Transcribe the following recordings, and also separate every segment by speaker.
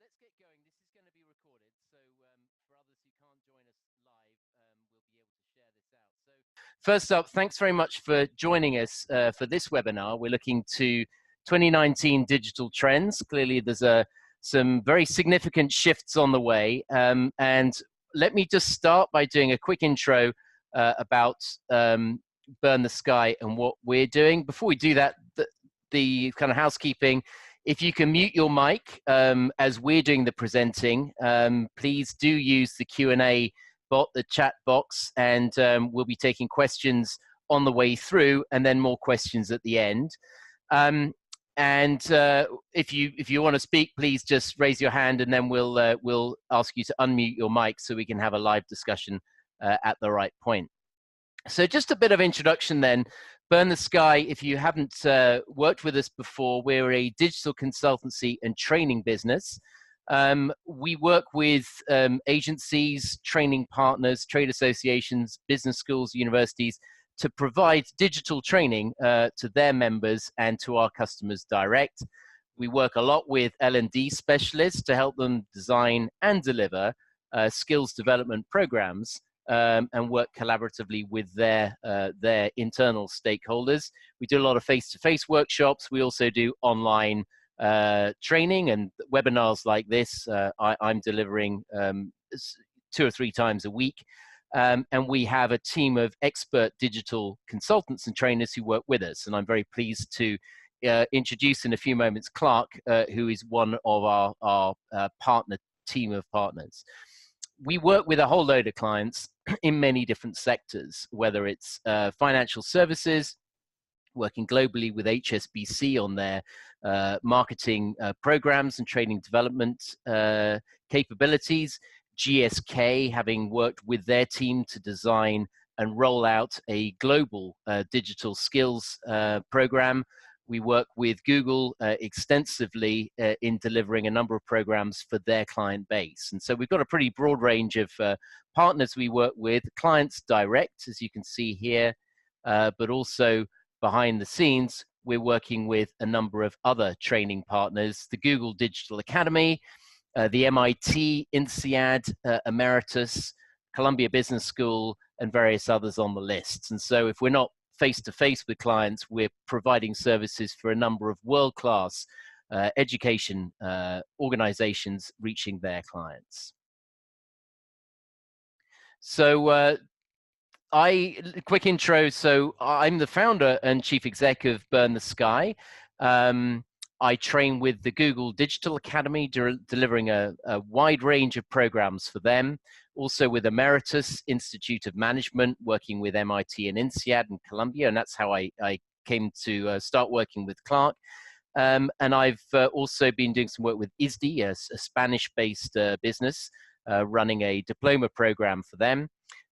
Speaker 1: Let's get going. This is going to be recorded, so for others who can't join us live, we'll be able to share this out. So first up, thanks very much for joining us for this webinar. We're looking to 2019 digital trends. Clearly, there's some very significant shifts on the way. And let me just start by doing a quick intro about Burn the Sky and what we're doing. Before we do that, the kind of housekeeping. If you can mute your mic as we're doing the presenting, please do use the Q&A bot, the chat box, and we'll be taking questions on the way through and then more questions at the end. If you want to speak, please just raise your hand and then we'll ask you to unmute your mic so we can have a live discussion at the right point. So just a bit of introduction then. Burn the Sky, if you haven't worked with us before, we're a digital consultancy and training business. We work with agencies, training partners, trade associations, business schools, universities to provide digital training to their members and to our customers direct. We work a lot with L&D specialists to help them design and deliver skills development programs. And work collaboratively with their internal stakeholders. We do a lot of face-to-face workshops. We also do online training and webinars like this. I'm delivering 2 or 3 times a week. And we have a team of expert digital consultants and trainers who work with us. And I'm very pleased to introduce in a few moments Clark, who is one of our partner team of partners. We work with a whole load of clients in many different sectors, whether it's financial services, working globally with HSBC on their marketing programs and training development capabilities, GSK having worked with their team to design and roll out a global digital skills program. We work with Google extensively in delivering a number of programs for their client base. And so we've got a pretty broad range of partners we work with, clients direct, as you can see here, but also behind the scenes, we're working with a number of other training partners, the Google Digital Academy, the MIT, INSEAD, Emeritus, Columbia Business School, and various others on the list. And so if we're not face-to-face with clients, we're providing services for a number of world-class education organizations reaching their clients. So quick intro. So I'm the founder and chief exec of Burn the Sky. I train with the Google Digital Academy, delivering a wide range of programs for them. Also with Emeritus Institute of Management, working with MIT and INSEAD and Columbia, and that's how I came to start working with Clark. And I've also been doing some work with ISDI, a Spanish-based business, running a diploma program for them.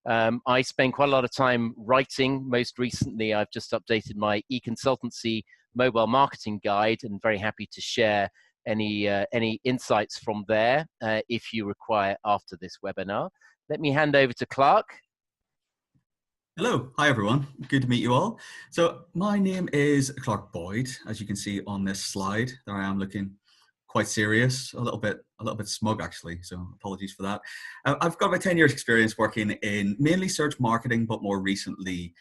Speaker 1: I spend quite a lot of time writing. Most recently, I've just updated my e-consultancy mobile marketing guide, and very happy to share any insights from there if you require after this webinar. Let me hand over to Clark.
Speaker 2: Hello, hi everyone, good to meet you all. So my name is Clark Boyd. As you can see on this slide, there I am looking quite serious, a little bit smug actually, so apologies for that. I've got about 10 years experience working in mainly search marketing, but more recently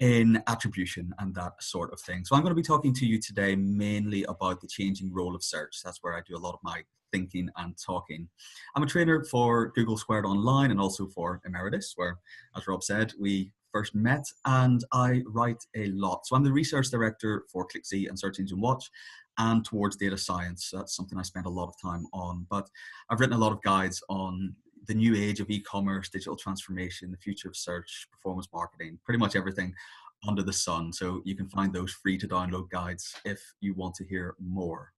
Speaker 2: in attribution and that sort of thing. So I'm going to be talking to you today mainly about the changing role of search. That's where I do a lot of my thinking and talking. I'm a trainer for Google Squared Online and also for Emeritus, where, as Rob said, we first met, and I write a lot. So I'm the research director for ClickZ and Search Engine Watch, and towards data science. That's something I spend a lot of time on. But I've written a lot of guides on the new age of e-commerce, digital transformation, the future of search, performance marketing, pretty much everything under the sun. So you can find those free to download guides if you want to hear more.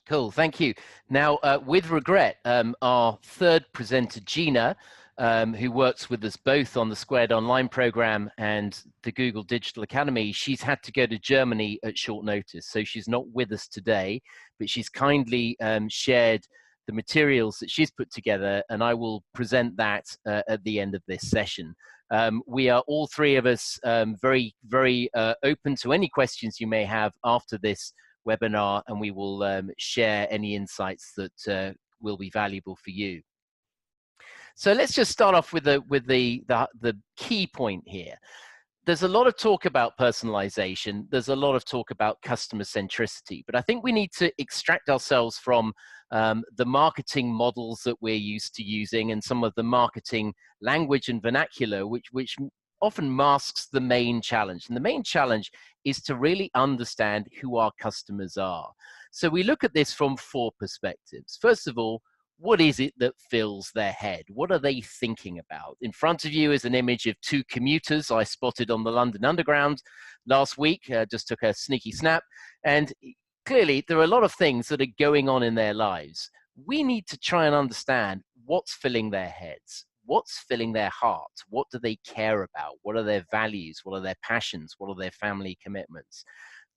Speaker 1: Cool, thank you. Now, with regret, our third presenter, Gina, who works with us both on the Squared Online program and the Google Digital Academy, she's had to go to Germany at short notice. So she's not with us today, but she's kindly shared the materials that she's put together, and I will present that at the end of this session. We are all three of us very open to any questions you may have after this webinar, and we will share any insights that will be valuable for you. So let's just start off with the key point here. There's a lot of talk about personalization. There's a lot of talk about customer centricity, but I think we need to extract ourselves from the marketing models that we're used to using and some of the marketing language and vernacular, which often masks the main challenge. And the main challenge is to really understand who our customers are. So we look at this from 4 perspectives. First of all, what is it that fills their head? What are they thinking about? In front of you is an image of 2 commuters I spotted on the London Underground last week. Just took a sneaky snap. And clearly, there are a lot of things that are going on in their lives. We need to try and understand what's filling their heads, what's filling their heart, what do they care about, what are their values, what are their passions, what are their family commitments.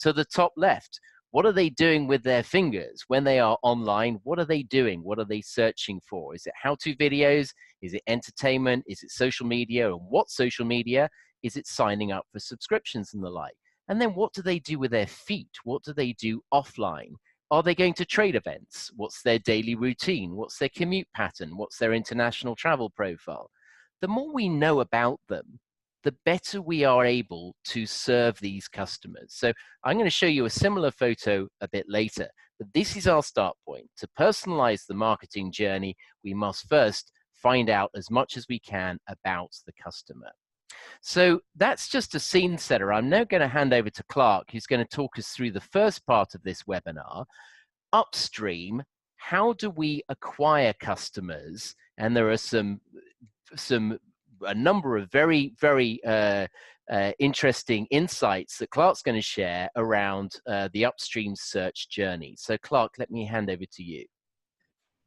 Speaker 1: To the top left, what are they doing with their fingers when they are online? What are they doing? What are they searching for? Is it how-to videos? Is it entertainment? Is it social media? And what social media? Is it signing up for subscriptions and the like? And then what do they do with their feet? What do they do offline? Are they going to trade events? What's their daily routine? What's their commute pattern? What's their international travel profile? The more we know about them, the better we are able to serve these customers. So I'm going to show you a similar photo a bit later, but this is our start point. To personalize the marketing journey, we must first find out as much as we can about the customer. So that's just a scene setter. I'm now going to hand over to Clark, who's going to talk us through the first part of this webinar. Upstream, how do we acquire customers? And there are a number of very interesting insights that Clark's going to share around the upstream search journey. So Clark, let me hand over to you.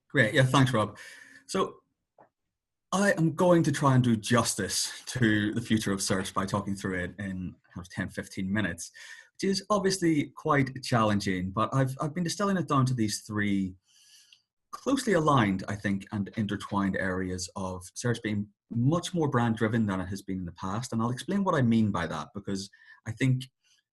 Speaker 2: Great, yeah, thanks, Rob. So I am going to try and do justice to the future of search by talking through it in 10-15 minutes, which is obviously quite challenging, but I've been distilling it down to these 3 closely aligned, I think, and intertwined areas of search being much more brand driven than it has been in the past. And I'll explain what I mean by that, because I think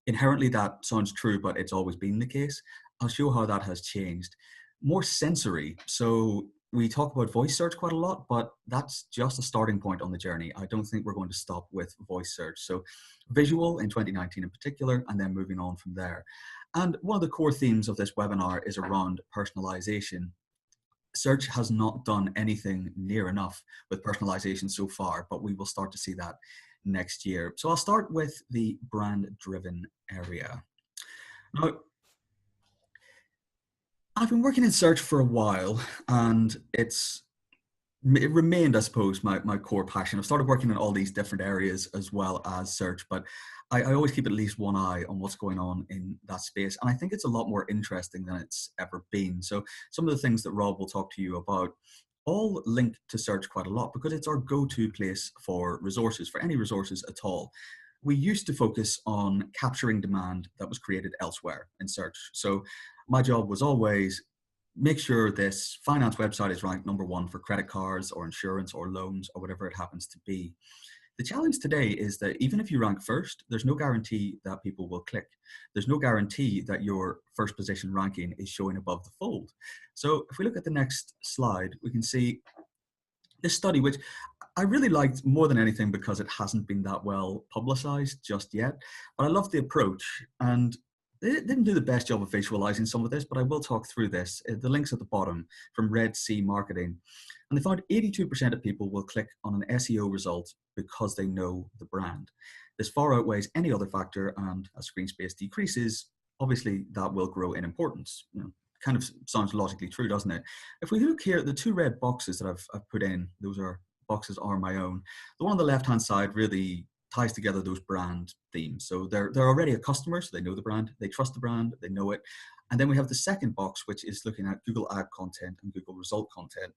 Speaker 2: inherently that sounds true, but it's always been the case. I'll show how that has changed. More sensory. So we talk about voice search quite a lot, but that's just a starting point on the journey. I don't think we're going to stop with voice search. So visual in 2019 in particular, and then moving on from there. And one of the core themes of this webinar is around personalization. Search has not done anything near enough with personalization so far, but we will start to see that next year. So I'll start with the brand-driven area. Now, I've been working in search for a while, and it remained, I suppose, my core passion. I've started working in all these different areas as well as search, but I always keep at least one eye on what's going on in that space. And I think it's a lot more interesting than it's ever been. So some of the things that Rob will talk to you about all link to search quite a lot, because it's our go-to place for resources, for any resources at all. We used to focus on capturing demand that was created elsewhere in search. So my job was always make sure this finance website is ranked #1 for credit cards or insurance or loans or whatever it happens to be. The challenge today is that even if you rank first, there's no guarantee that people will click. There's no guarantee that your first position ranking is showing above the fold. So if we look at the next slide, we can see this study, which I really liked more than anything because it hasn't been that well publicized just yet. But I love the approach, and they didn't do the best job of visualizing some of this, but I will talk through this. The link's at the bottom from Red Sea Marketing. And they found 82% of people will click on an SEO result because they know the brand. This far outweighs any other factor, and as screen space decreases, obviously that will grow in importance. Kind of sounds logically true, doesn't it? If we look here, the 2 red boxes that I've put in, those are boxes are my own. The one on the left-hand side really ties together those brand themes. So they're already a customer, so they know the brand, they trust the brand, they know it. And then we have the second box, which is looking at Google ad content and Google result content.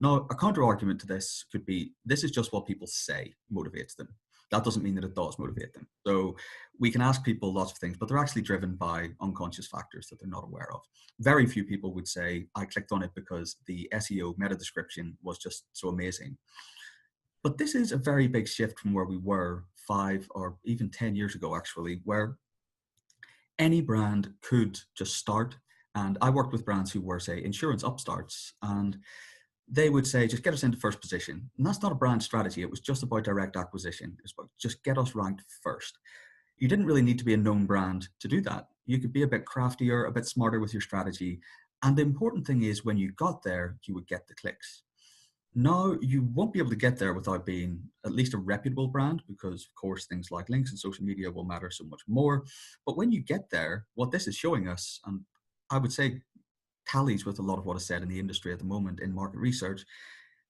Speaker 2: Now, a counter argument to this could be, this is just what people say motivates them. That doesn't mean that it does motivate them. So we can ask people lots of things, but they're actually driven by unconscious factors that they're not aware of. Very few people would say, I clicked on it because the SEO meta description was just so amazing. But this is a very big shift from where we were 5 or even 10 years ago, actually, where any brand could just start. And I worked with brands who were, say, insurance upstarts, and they would say, just get us into first position. And that's not a brand strategy. It was just about direct acquisition. It's about just get us ranked first. You didn't really need to be a known brand to do that. You could be a bit craftier, a bit smarter with your strategy. And the important thing is when you got there, you would get the clicks. Now, you won't be able to get there without being at least a reputable brand, because of course things like links and social media will matter so much more. But when you get there, what this is showing us, and I would say tallies with a lot of what is said in the industry at the moment in market research,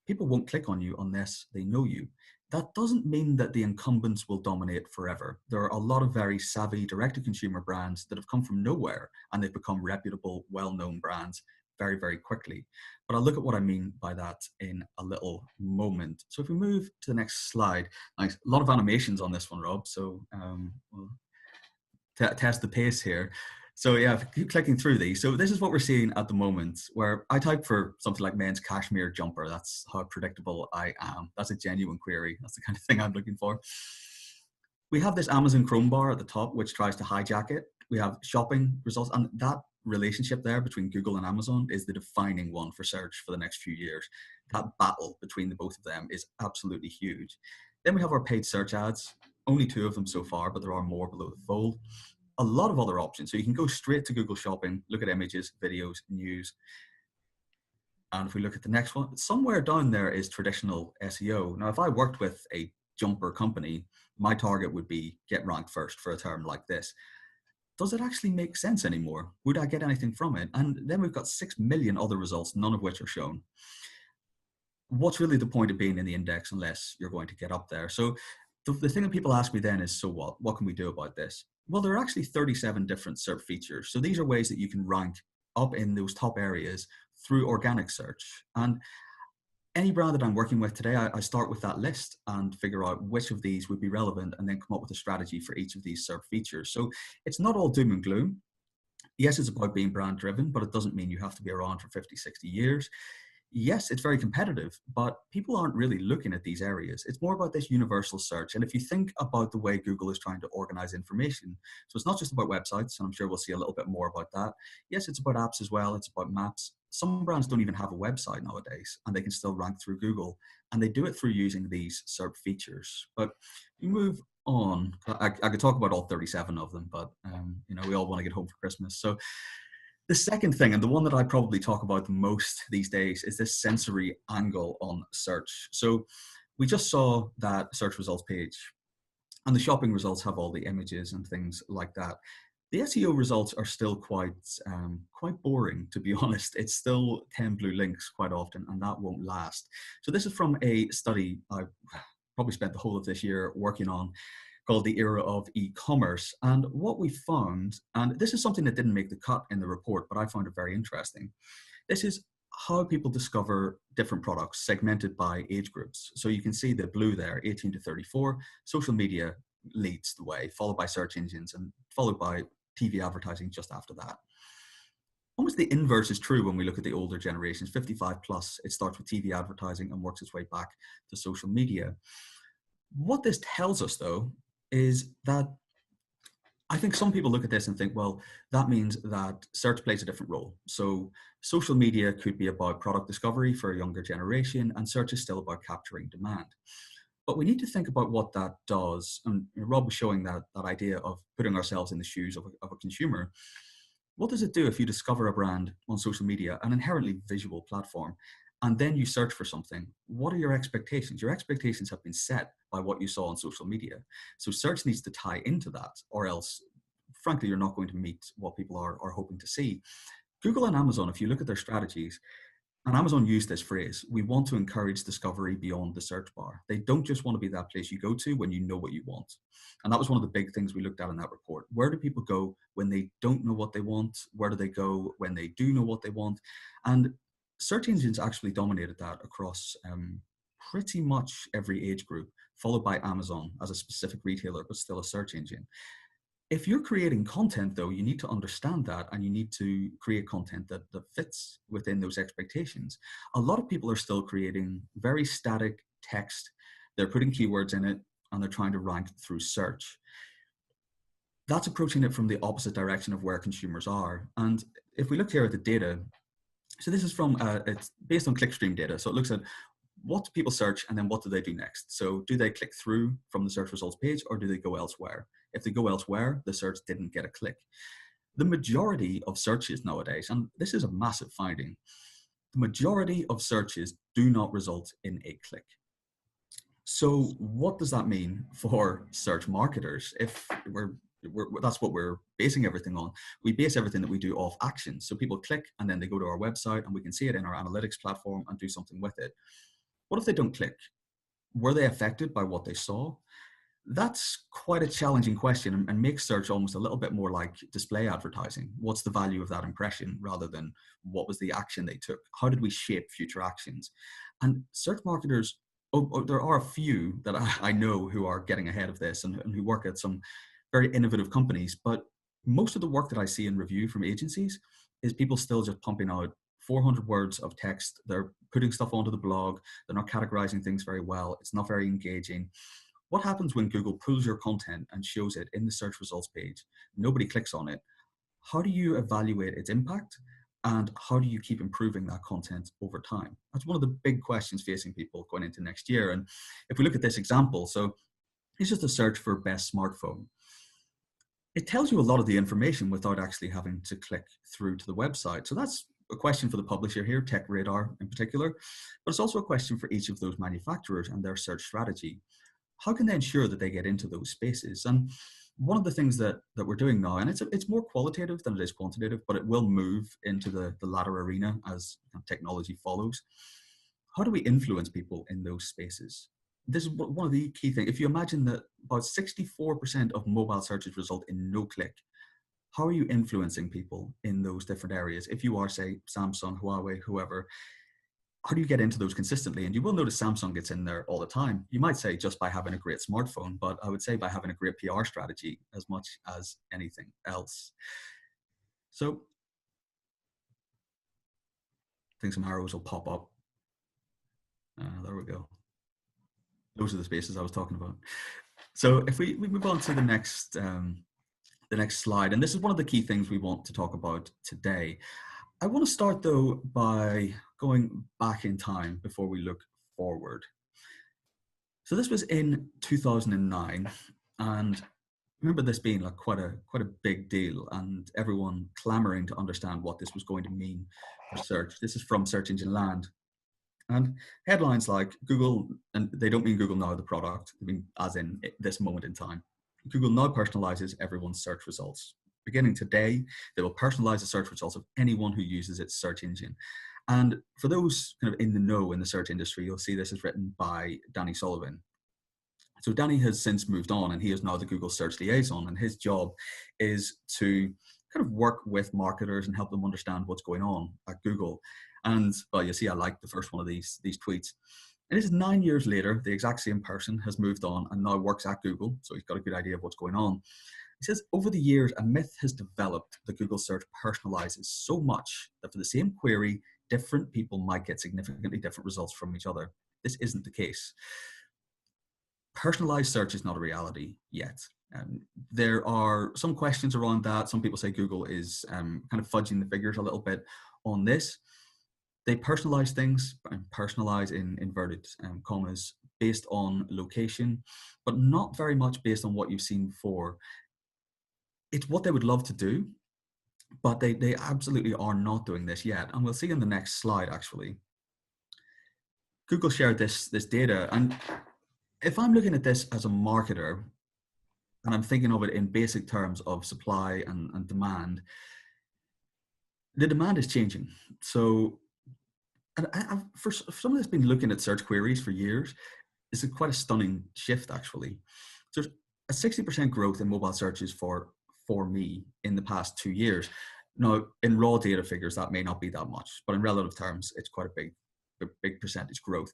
Speaker 2: people won't click on you unless they know you. That doesn't mean that the incumbents will dominate forever. There are a lot of very savvy direct-to-consumer brands that have come from nowhere and they've become reputable, well-known brands very, very quickly. But I'll look at what I mean by that in a little moment. So if we move to the next slide, nice, a lot of animations on this one, Rob, so we'll test the pace here. So yeah, keep clicking through these. So this is what we're seeing at the moment, where I type for something like men's cashmere jumper. That's how predictable I am. That's a genuine query. That's the kind of thing I'm looking for. We have this Amazon Chrome bar at the top, which tries to hijack it. We have shopping results, and that relationship there between Google and Amazon is the defining one for search for the next few years. That battle between the both of them is absolutely huge. Then we have our paid search ads. Only 2 of them so far, but there are more below the fold. A lot of other options. So you can go straight to Google Shopping, look at images, videos, news. And if we look at the next one, somewhere down there is traditional SEO. Now, if I worked with a jumper company, my target would be get ranked first for a term like this. Does it actually make sense anymore? Would I get anything from it? And then we've got 6 million other results, none of which are shown. What's really the point of being in the index unless you're going to get up there? So the thing that people ask me then is, so what? What can we do about this? Well, there are actually 37 different SERP features. So these are ways that you can rank up in those top areas through organic search. And any brand that I'm working with today, I start with that list and figure out which of these would be relevant and then come up with a strategy for each of these SERP features. So it's not all doom and gloom. Yes, it's about being brand driven, but it doesn't mean you have to be around for 50, 60 years. Yes, it's very competitive, but people aren't really looking at these areas. It's more about this universal search. And if you think about the way Google is trying to organize information, so it's not just about websites, and I'm sure we'll see a little bit more about that. Yes, it's about apps as well. It's about maps. Some brands don't even have a website nowadays, and they can still rank through Google. And they do it through using these SERP features. But we move on. I could talk about all 37 of them, but you know, we all want to get home for Christmas. So the second thing, and the one that I probably talk about the most these days, is this sensory angle on search. So we just saw that search results page, and the shopping results have all the images and things like that. The SEO results are still quite boring, to be honest. It's still 10 blue links quite often, and that won't last. So this is from a study I probably spent the whole of this year working on, called The Era of E-commerce. And what we found, and this is something that didn't make the cut in the report, but I found it very interesting. This is how people discover different products segmented by age groups. So you can see the blue there, 18 to 34, social media leads the way, followed by search engines and followed by TV advertising just after that. Almost the inverse is true when we look at the older generations, 55 plus, it starts with TV advertising and works its way back to social media. What this tells us though, is that I think some people look at this and think, well, that means that search plays a different role. So social media could be about product discovery for a younger generation, and search is still about capturing demand. But we need to think about what that does. And Rob was showing that idea of putting ourselves in the shoes of a consumer. What does it do if you discover a brand on social media, an inherently visual platform, and then you search for something? What are your expectations? Your expectations have been set by what you saw on social media. So search needs to tie into that, or else, frankly, you're not going to meet what people are hoping to see. Google and Amazon, if you look at their strategies, and Amazon used this phrase, we want to encourage discovery beyond the search bar. They don't just want to be that place you go to when you know what you want. And that was one of the big things we looked at in that report. Where do people go when they don't know what they want? Where do they go when they do know what they want? And search engines actually dominated that across pretty much every age group, followed by Amazon as a specific retailer, but still a search engine. If you're creating content, though, you need to understand that, and you need to create content that fits within those expectations. A lot of people are still creating very static text. They're putting keywords in it, and they're trying to rank through search. that's approaching it from the opposite direction of where consumers are. And if we look here at the data, so this is from, it's based on clickstream data. So it looks at what do people search and then what do they do next? So do they click through from the search results page or do they go elsewhere? If they go elsewhere, the search didn't get a click. The majority of searches nowadays, and this is a massive finding, the majority of searches do not result in a click. So what does that mean for search marketers? If that's what we're basing everything on. We base everything that we do off actions. So people click and then they go to our website and we can see it in our analytics platform and do something with it. What if they don't click? Were they affected by what they saw? That's quite a challenging question and makes search almost a little bit more like display advertising. What's the value of that impression rather than what was the action they took? How did we shape future actions? And search marketers, there are a few that I know who are getting ahead of this and who work at some very innovative companies, but most of the work that I see in review from agencies is people still just pumping out 400 words of text. They're putting stuff onto the blog. They're not categorizing things very well. It's not very engaging. What happens when Google pulls your content and shows it in the search results page? Nobody clicks on it. How do you evaluate its impact? And how do you keep improving that content over time? That's one of the big questions facing people going into next year. And if we look at this example, so it's just a search for best smartphone. It tells you a lot of the information without actually having to click through to the website. So that's a question for the publisher here, Tech Radar in particular, but it's also a question for each of those manufacturers and their search strategy. How can they ensure that they get into those spaces? And one of the things that we're doing now, and it's more qualitative than it is quantitative, but it will move into the latter arena as technology follows. How do we influence people in those spaces? This is one of the key things. If you imagine that about 64% of mobile searches result in no click, how are you influencing people in those different areas? If you are, say, Samsung, Huawei, whoever, how do you get into those consistently? And you will notice Samsung gets in there all the time. You might say just by having a great smartphone, but I would say by having a great PR strategy as much as anything else. So I think some arrows will pop up. There we go. Those are the spaces I was talking about. So if we move on to the next slide, and this is one of the key things we want to talk about today. I want to start though by going back in time before we look forward. So this was in 2009, and remember this being like quite a big deal, and everyone clamoring to understand what this was going to mean for search. This is from Search Engine Land. And headlines like Google, and they don't mean Google Now the product, I mean as in this moment in time. Google now personalizes everyone's search results. Beginning today, they will personalize the search results of anyone who uses its search engine. And for those kind of in the know in the search industry, you'll see this is written by Danny Sullivan. So Danny has since moved on and he is now the Google Search Liaison, and his job is to kind of work with marketers and help them understand what's going on at Google. And well, you see, I like the first one of these tweets. And this is 9 years later, the exact same person has moved on and now works at Google. So he's got a good idea of what's going on. He says, over the years, a myth has developed that Google search personalizes so much that for the same query, different people might get significantly different results from each other. This isn't the case. Personalized search is not a reality yet. There are some questions around that. Some people say Google is kind of fudging the figures a little bit on this. They personalize things, and personalize in inverted commas, based on location, but not very much based on what you've seen before. It's what they would love to do, but they absolutely are not doing this yet. And we'll see in the next slide, actually. Google shared this data. And if I'm looking at this as a marketer, and I'm thinking of it in basic terms of supply and demand, the demand is changing. So, and for someone that's been looking at search queries for years, it's quite a stunning shift, actually. There's a 60% growth in mobile searches for me in the past 2 years. Now, in raw data figures, that may not be that much, but in relative terms, it's quite a big percentage growth.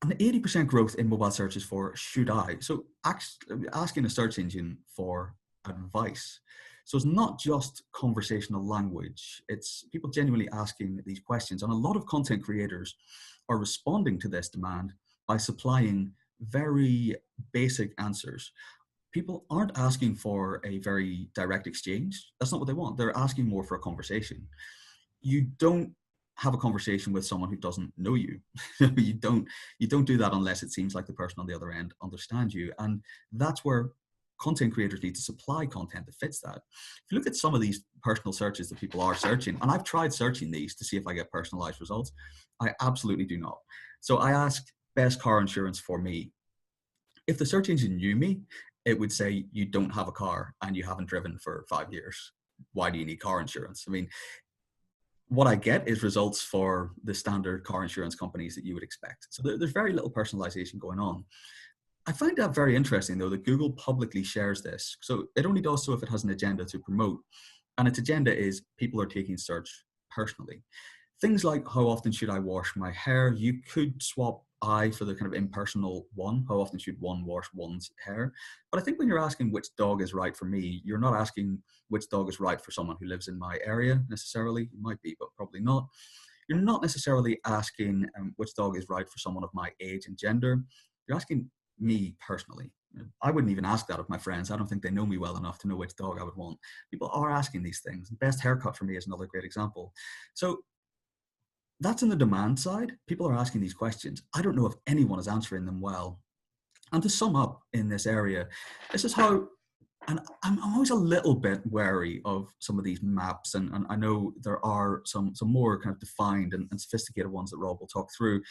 Speaker 2: And 80% growth in mobile searches for should I? So asking a search engine for advice. So it's not just conversational language, it's people genuinely asking these questions. And a lot of content creators are responding to this demand by supplying very basic answers. people aren't asking for a very direct exchange. That's not what they want. They're asking more for a conversation. You don't have a conversation with someone who doesn't know you. you don't do that unless it seems like the person on the other end understands you. And that's where content creators need to supply content that fits that. If you look at some of these personal searches that people are searching, and I've tried searching these to see if I get personalized results, I absolutely do not. So I asked best car insurance for me. If the search engine knew me, it would say you don't have a car and you haven't driven for 5 years. Why do you need car insurance? I mean, what I get is results for the standard car insurance companies that you would expect. So there's very little personalization going on. I find that very interesting, though, that Google publicly shares this. So it only does so if it has an agenda to promote. And its agenda is people are taking search personally. Things like how often should I wash my hair? You could swap I for the kind of impersonal one. How often should one wash one's hair? But I think when you're asking which dog is right for me, you're not asking which dog is right for someone who lives in my area necessarily. You might be, but probably not. You're not necessarily asking which dog is right for someone of my age and gender. You're asking me personally. I wouldn't even ask that of my friends. I don't think they know me well enough to know which dog I would want. People are asking these things. Best haircut for me is another great example. So that's in the demand side. People are asking these questions. I don't know if anyone is answering them well. And to sum up in this area, this is how, and I'm always a little bit wary of some of these maps, and I know there are some more kind of defined and sophisticated ones that Rob will talk through.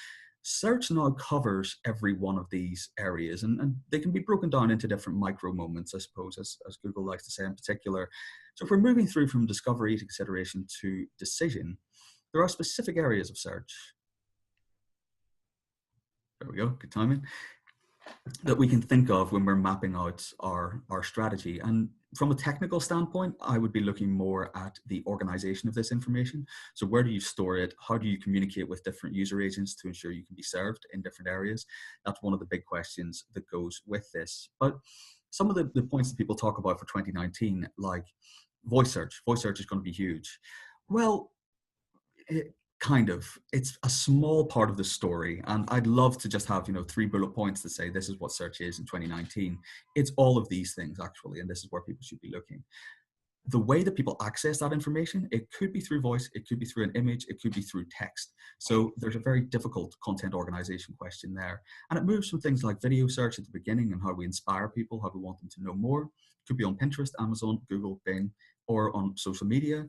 Speaker 2: Search now covers every one of these areas, and they can be broken down into different micro moments, I suppose, as Google likes to say in particular. So if we're moving through from discovery to consideration to decision, there are specific areas of search. There we go, good timing. That we can think of when we're mapping out our strategy. And from a technical standpoint, I would be looking more at the organization of this information. So where do you store it? How do you communicate with different user agents to ensure you can be served in different areas? That's one of the big questions that goes with this. But some of the points that people talk about for 2019, like voice search is going to be huge. Well, kind of. It's a small part of the story, and I'd love to just have 3 bullet points to say this is what search is in 2019. It's all of these things actually, and this is where people should be looking. The way that people access that information, it could be through voice, it could be through an image, it could be through text. So there's a very difficult content organization question there, and it moves from things like video search at the beginning and how we inspire people, how we want them to know more. It could be on Pinterest, Amazon, Google, Bing, or on social media.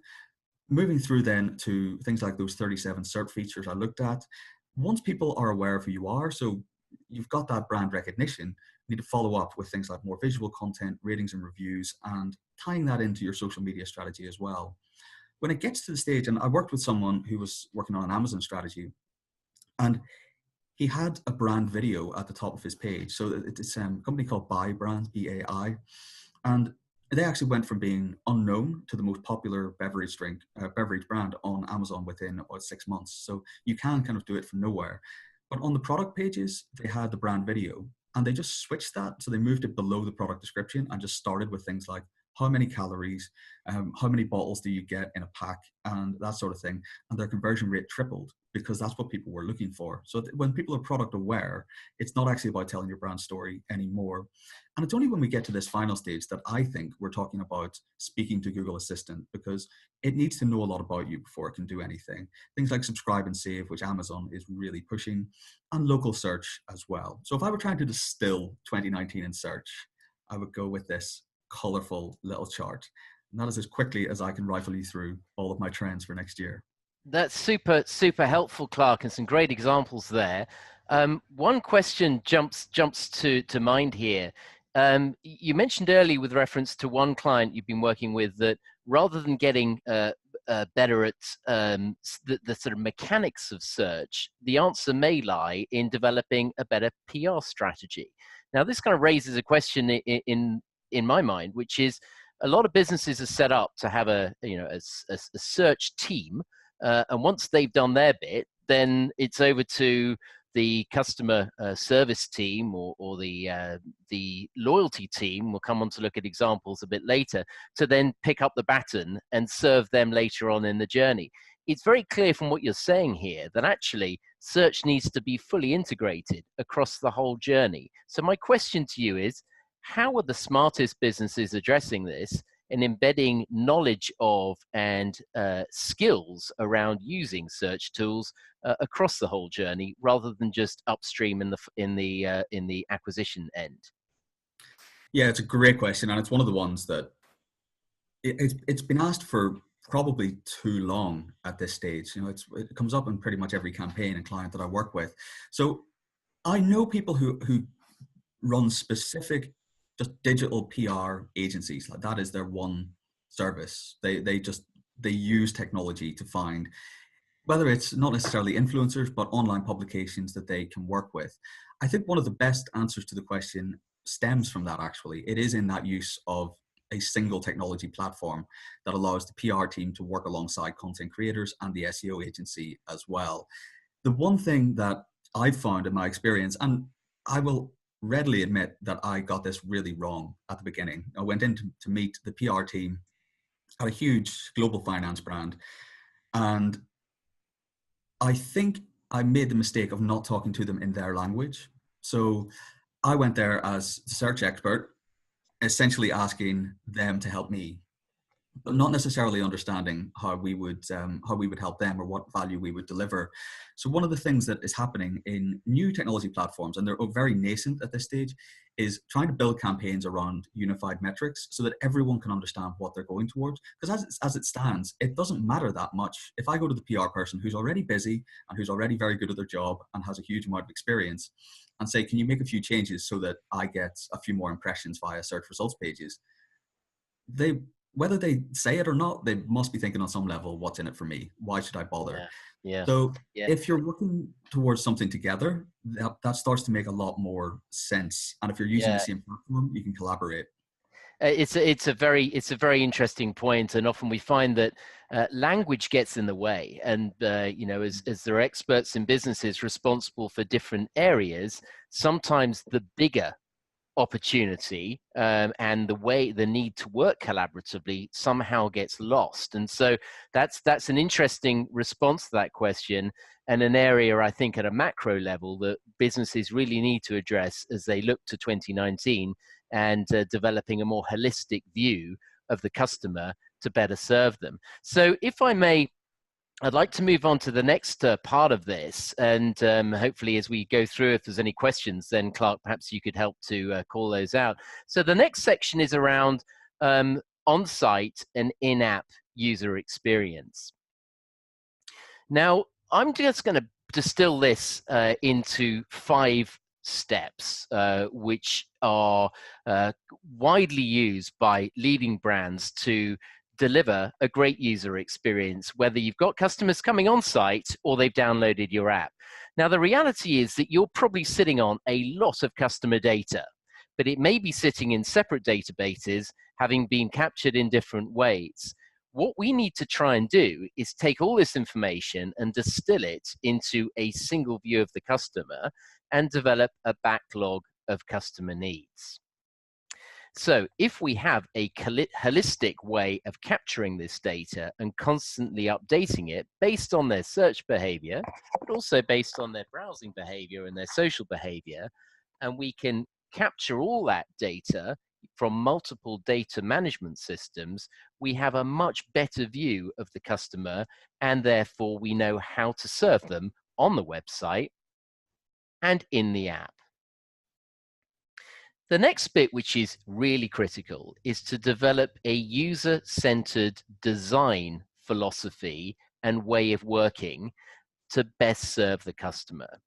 Speaker 2: Moving through then to things like those 37 cert features I looked at. Once people are aware of who you are, so you've got that brand recognition, you need to follow up with things like more visual content, ratings and reviews, and tying that into your social media strategy as well. When it gets to the stage, and I worked with someone who was working on an Amazon strategy, and he had a brand video at the top of his page. So it's a company called Bai Brands, B-A-I, and they actually went from being unknown to the most popular beverage brand on Amazon within about 6 months. So you can kind of do it from nowhere. But on the product pages, they had the brand video, and they just switched that. So they moved it below the product description and just started with things like how many calories, how many bottles do you get in a pack, and that sort of thing. And their conversion rate tripled because that's what people were looking for. So when people are product aware, it's not actually about telling your brand story anymore. And it's only when we get to this final stage that I think we're talking about speaking to Google Assistant, because it needs to know a lot about you before it can do anything. Things like subscribe and save, which Amazon is really pushing, and local search as well. So if I were trying to distill 2019 in search, I would go with this colorful little chart. And that is as quickly as I can rifle you through all of my trends for next year.
Speaker 1: That's super helpful, Clark, and some great examples there. One question jumps to mind here. You mentioned earlier with reference to one client you've been working with that rather than getting better at the sort of mechanics of search, the answer may lie in developing a better PR strategy. Now, this kind of raises a question in my mind, which is a lot of businesses are set up to have a search team, and once they've done their bit, then it's over to the customer service team or the loyalty team. We'll come on to look at examples a bit later, to then pick up the baton and serve them later on in the journey. It's very clear from what you're saying here that actually search needs to be fully integrated across the whole journey. So my question to you is, how are the smartest businesses addressing this and embedding knowledge of and skills around using search tools across the whole journey, rather than just upstream in the acquisition end?
Speaker 2: Yeah, it's a great question, and it's one of the ones that it's been asked for probably too long at this stage. You know, it comes up in pretty much every campaign and client that I work with. So I know people who run specific just digital PR agencies. Like, that is their one service. They use technology to find, whether it's not necessarily influencers, but online publications that they can work with. I think one of the best answers to the question stems from that, actually. It is in that use of a single technology platform that allows the PR team to work alongside content creators and the SEO agency as well. The one thing that I've found in my experience, and I will readily admit that I got this really wrong at the beginning. I went in to meet the PR team at a huge global finance brand, and I think I made the mistake of not talking to them in their language. So I went there as the search expert, essentially asking them to help me, but not necessarily understanding how we would help them or what value we would deliver. So one of the things that is happening in new technology platforms, and they're very nascent at this stage, is trying to build campaigns around unified metrics so that everyone can understand what they're going towards. Because as it stands, it doesn't matter that much. If I go to the PR person who's already busy and who's already very good at their job and has a huge amount of experience, and say, can you make a few changes so that I get a few more impressions via search results pages? Whether they say it or not, they must be thinking on some level, what's in it for me? Why should I bother?
Speaker 1: Yeah.
Speaker 2: So
Speaker 1: Yeah.
Speaker 2: if you're working towards something together, that starts to make a lot more sense. And if you're using the same platform, you can collaborate.
Speaker 1: It's a very interesting point, and often we find that language gets in the way. And you know, as there are experts in businesses responsible for different areas, sometimes the bigger opportunity and the need to work collaboratively somehow gets lost. And so that's an interesting response to that question, and an area I think at a macro level that businesses really need to address as they look to 2019 and developing a more holistic view of the customer to better serve them. So if I may, I'd like to move on to the next part of this, and hopefully as we go through, if there's any questions, then Clark, perhaps you could help to call those out. So the next section is around on-site and in-app user experience. Now, I'm just going to distill this into 5 steps, which are widely used by leading brands to deliver a great user experience, whether you've got customers coming on site or they've downloaded your app. Now, the reality is that you're probably sitting on a lot of customer data, but it may be sitting in separate databases, having been captured in different ways. What we need to try and do is take all this information and distill it into a single view of the customer and develop a backlog of customer needs. So if we have a holistic way of capturing this data and constantly updating it based on their search behavior, but also based on their browsing behavior and their social behavior, and we can capture all that data from multiple data management systems, we have a much better view of the customer, and therefore we know how to serve them on the website and in the app. The next bit, which is really critical, is to develop a user-centered design philosophy and way of working to best serve the customer.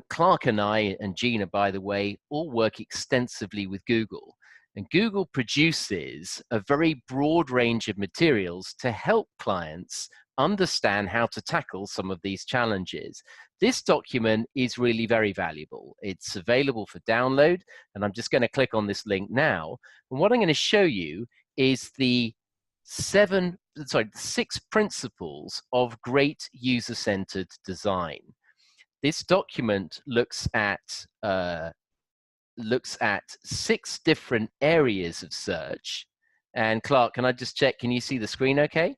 Speaker 1: Clark and I, and Gina, by the way, all work extensively with Google. And Google produces a very broad range of materials to help clients understand how to tackle some of these challenges. This document is really very valuable. It's available for download, and I'm just going to click on this link now. And what I'm going to show you is the 6 principles of great user-centered design. This document looks at 6 different areas of search. And Clark, can I just check, can you see the screen okay?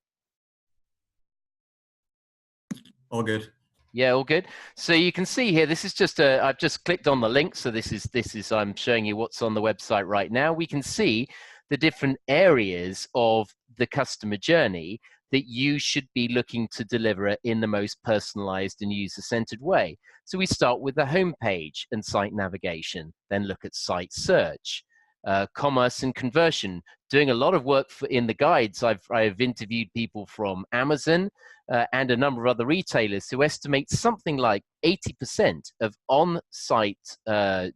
Speaker 2: All good.
Speaker 1: Yeah, all good. So you can see here, this is just I've just clicked on the link. So this is I'm showing you what's on the website right now. We can see the different areas of the customer journey that you should be looking to deliver in the most personalized and user-centered way. So we start with the home page and site navigation, then look at site search, commerce and conversion. Doing a lot of work in the guides. I've interviewed people from Amazon, and a number of other retailers who estimate something like 80% of on-site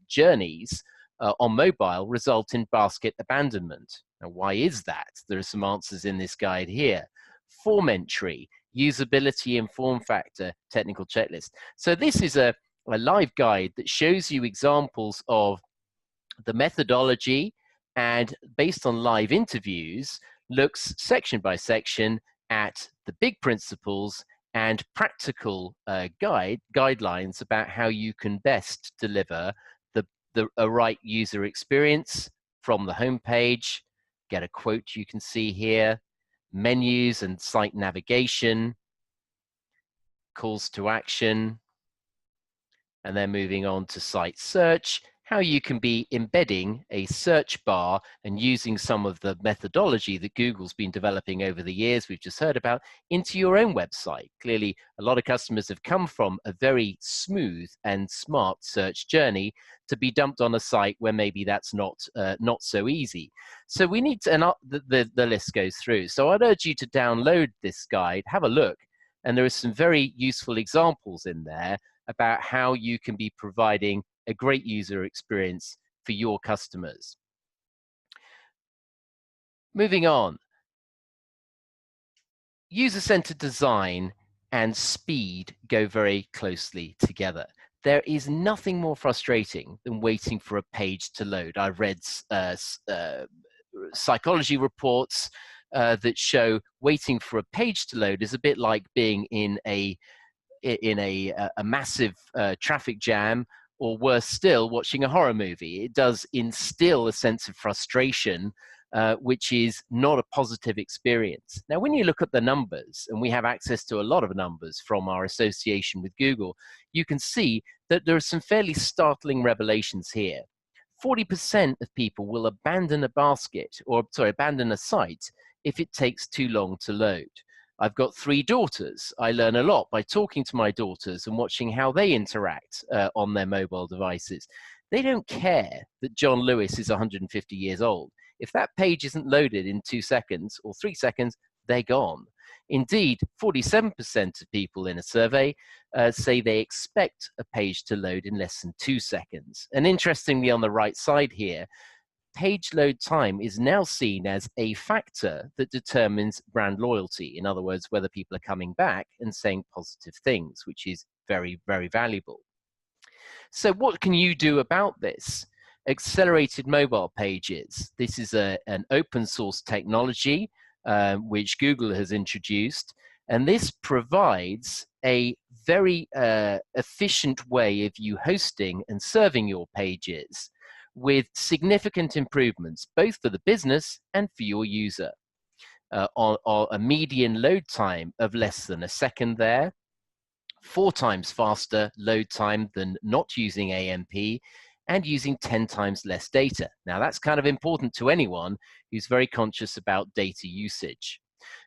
Speaker 1: journeys on mobile result in basket abandonment. Now, why is that? There are some answers in this guide here. Form entry, usability and form factor, technical checklist. So this is a live guide that shows you examples of the methodology, and based on live interviews, looks section by section at the big principles and practical guidelines about how you can best deliver a right user experience from the home page. Get a quote you can see here, menus and site navigation, calls to action, and then moving on to site search, how you can be embedding a search bar and using some of the methodology that Google's been developing over the years we've just heard about into your own website. Clearly, a lot of customers have come from a very smooth and smart search journey to be dumped on a site where maybe that's not so easy. So we need to, and the list goes through. So I'd urge you to download this guide, have a look, and there are some very useful examples in there about how you can be providing a great user experience for your customers. Moving on, user-centered design and speed go very closely together. There is nothing more frustrating than waiting for a page to load. I've read psychology reports that show waiting for a page to load is a bit like being in a massive traffic jam, or worse still, watching a horror movie. It does instill a sense of frustration, which is not a positive experience. Now, when you look at the numbers, and we have access to a lot of numbers from our association with Google, you can see that there are some fairly startling revelations here. 40% of people will abandon a basket, or sorry, abandon a site if it takes too long to load. I've got 3 daughters. I learn a lot by talking to my daughters and watching how they interact on their mobile devices. They don't care that John Lewis is 150 years old. If that page isn't loaded in 2 seconds or 3 seconds, they're gone. Indeed, 47% of people in a survey say they expect a page to load in less than 2 seconds. And interestingly, on the right side here, page load time is now seen as a factor that determines brand loyalty. In other words, whether people are coming back and saying positive things, which is very, very valuable. So what can you do about this? Accelerated mobile pages. This is an open source technology which Google has introduced, and this provides a very efficient way of you hosting and serving your pages, with significant improvements, both for the business and for your user. On a median load time of less than a second there, 4 times faster load time than not using AMP, and using 10 times less data. Now, that's kind of important to anyone who's very conscious about data usage.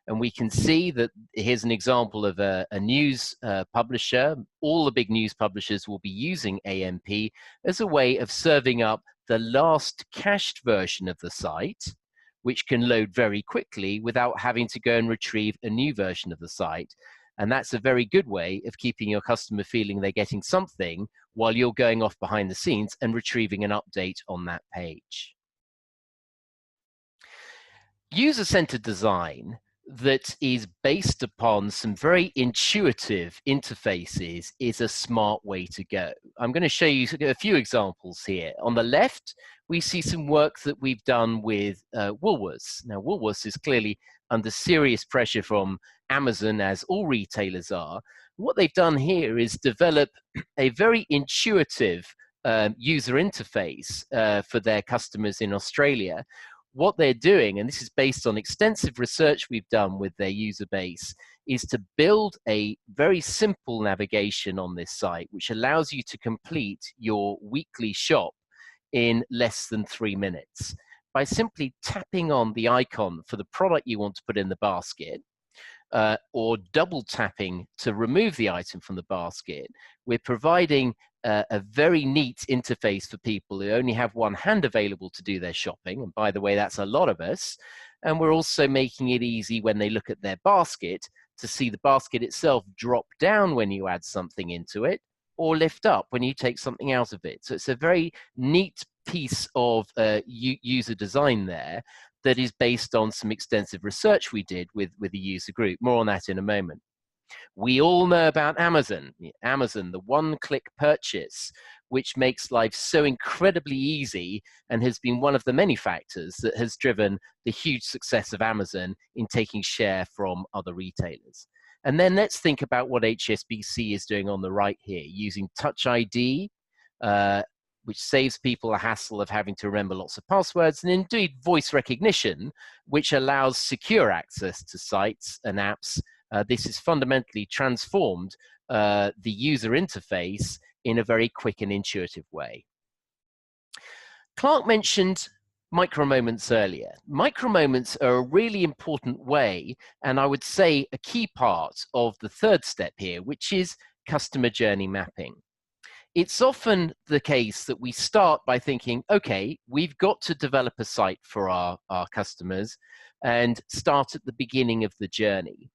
Speaker 1: And we can see that here's an example of a news publisher. All the big news publishers will be using AMP as a way of serving up the last cached version of the site, which can load very quickly without having to go and retrieve a new version of the site. And that's a very good way of keeping your customer feeling they're getting something while you're going off behind the scenes and retrieving an update on that page. User-centered design that is based upon some very intuitive interfaces is a smart way to go. I'm going to show you a few examples here. On the left, we see some work that we've done with Woolworths. Now, Woolworths is clearly under serious pressure from Amazon, as all retailers are. What they've done here is develop a very intuitive user interface for their customers in Australia. What they're doing, and this is based on extensive research we've done with their user base, is to build a very simple navigation on this site, which allows you to complete your weekly shop in less than 3 minutes by simply tapping on the icon for the product you want to put in the basket, or double tapping to remove the item from the basket. We're providing a very neat interface for people who only have one hand available to do their shopping. And by the way, that's a lot of us. And we're also making it easy when they look at their basket to see the basket itself drop down when you add something into it, or lift up when you take something out of it. So it's a very neat piece of user design there that is based on some extensive research we did with the user group. More on that in a moment. We all know about Amazon. Amazon, the one-click purchase, which makes life so incredibly easy and has been one of the many factors that has driven the huge success of Amazon in taking share from other retailers. And then let's think about what HSBC is doing on the right here, using Touch ID, which saves people a hassle of having to remember lots of passwords, and indeed voice recognition, which allows secure access to sites and apps. This has fundamentally transformed the user interface in a very quick and intuitive way. Clark mentioned micro moments earlier. Micro moments are a really important way, and I would say a key part of the third step here, which is customer journey mapping. It's often the case that we start by thinking, okay, we've got to develop a site for our customers and start at the beginning of the journey.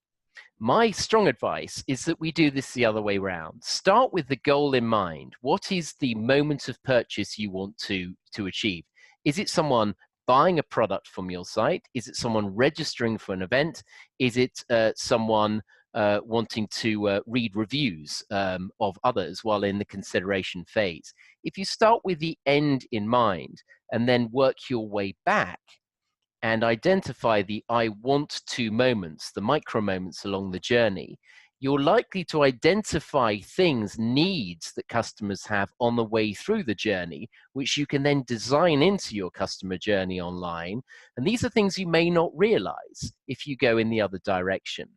Speaker 1: My strong advice is that we do this the other way around. Start with the goal in mind. What is the moment of purchase you want to achieve? Is it someone buying a product from your site? Is it someone registering for an event? Is it someone wanting to read reviews of others while in the consideration phase? If you start with the end in mind and then work your way back and identify the I want to moments, the micro moments along the journey, you're likely to identify things, needs that customers have on the way through the journey, which you can then design into your customer journey online. And these are things you may not realize if you go in the other direction.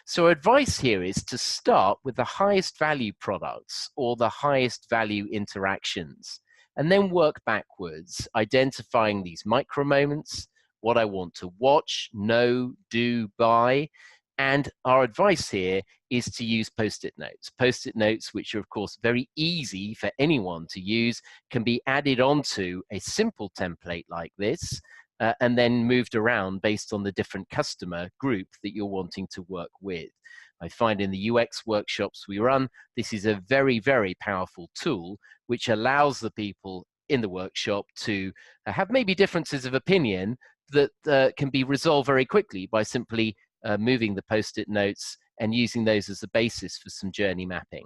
Speaker 1: So advice here is to start with the highest value products or the highest value interactions, and then work backwards, identifying these micro moments, what I want to watch, know, do, buy. And our advice here is to use Post-it notes. Post-it notes, which are of course very easy for anyone to use, can be added onto a simple template like this, and then moved around based on the different customer group that you're wanting to work with. I find in the UX workshops we run, this is a very, very powerful tool which allows the people in the workshop to have maybe differences of opinion that can be resolved very quickly by simply moving the Post-it notes and using those as a basis for some journey mapping.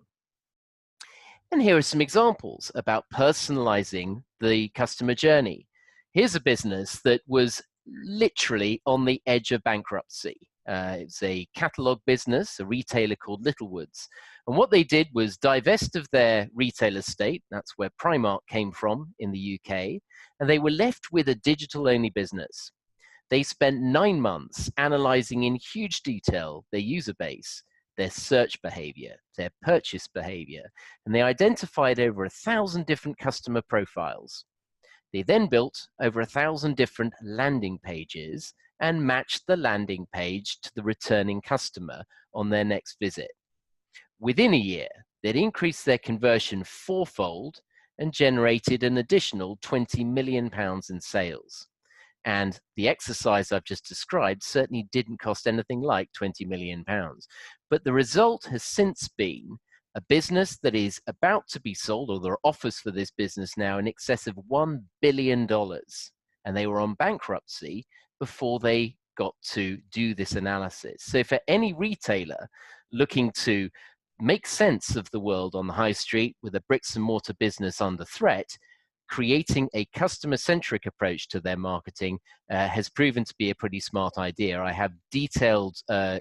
Speaker 1: And here are some examples about personalizing the customer journey. Here's a business that was literally on the edge of bankruptcy. It's a catalog business, a retailer called Littlewoods. And what they did was divest of their retail estate, that's where Primark came from in the UK, and they were left with a digital-only business. They spent 9 months analyzing in huge detail their user base, their search behavior, their purchase behavior, and they identified over 1,000 different customer profiles. They then built over 1,000 different landing pages and matched the landing page to the returning customer on their next visit. Within a year, they'd increased their conversion 4-fold and generated an additional £20 million in sales. And the exercise I've just described certainly didn't cost anything like £20 million. But the result has since been a business that is about to be sold, or there are offers for this business now in excess of $1 billion. And they were on bankruptcy before they got to do this analysis. So for any retailer looking to make sense of the world on the high street with a bricks and mortar business under threat, creating a customer-centric approach to their marketing has proven to be a pretty smart idea. I have detailed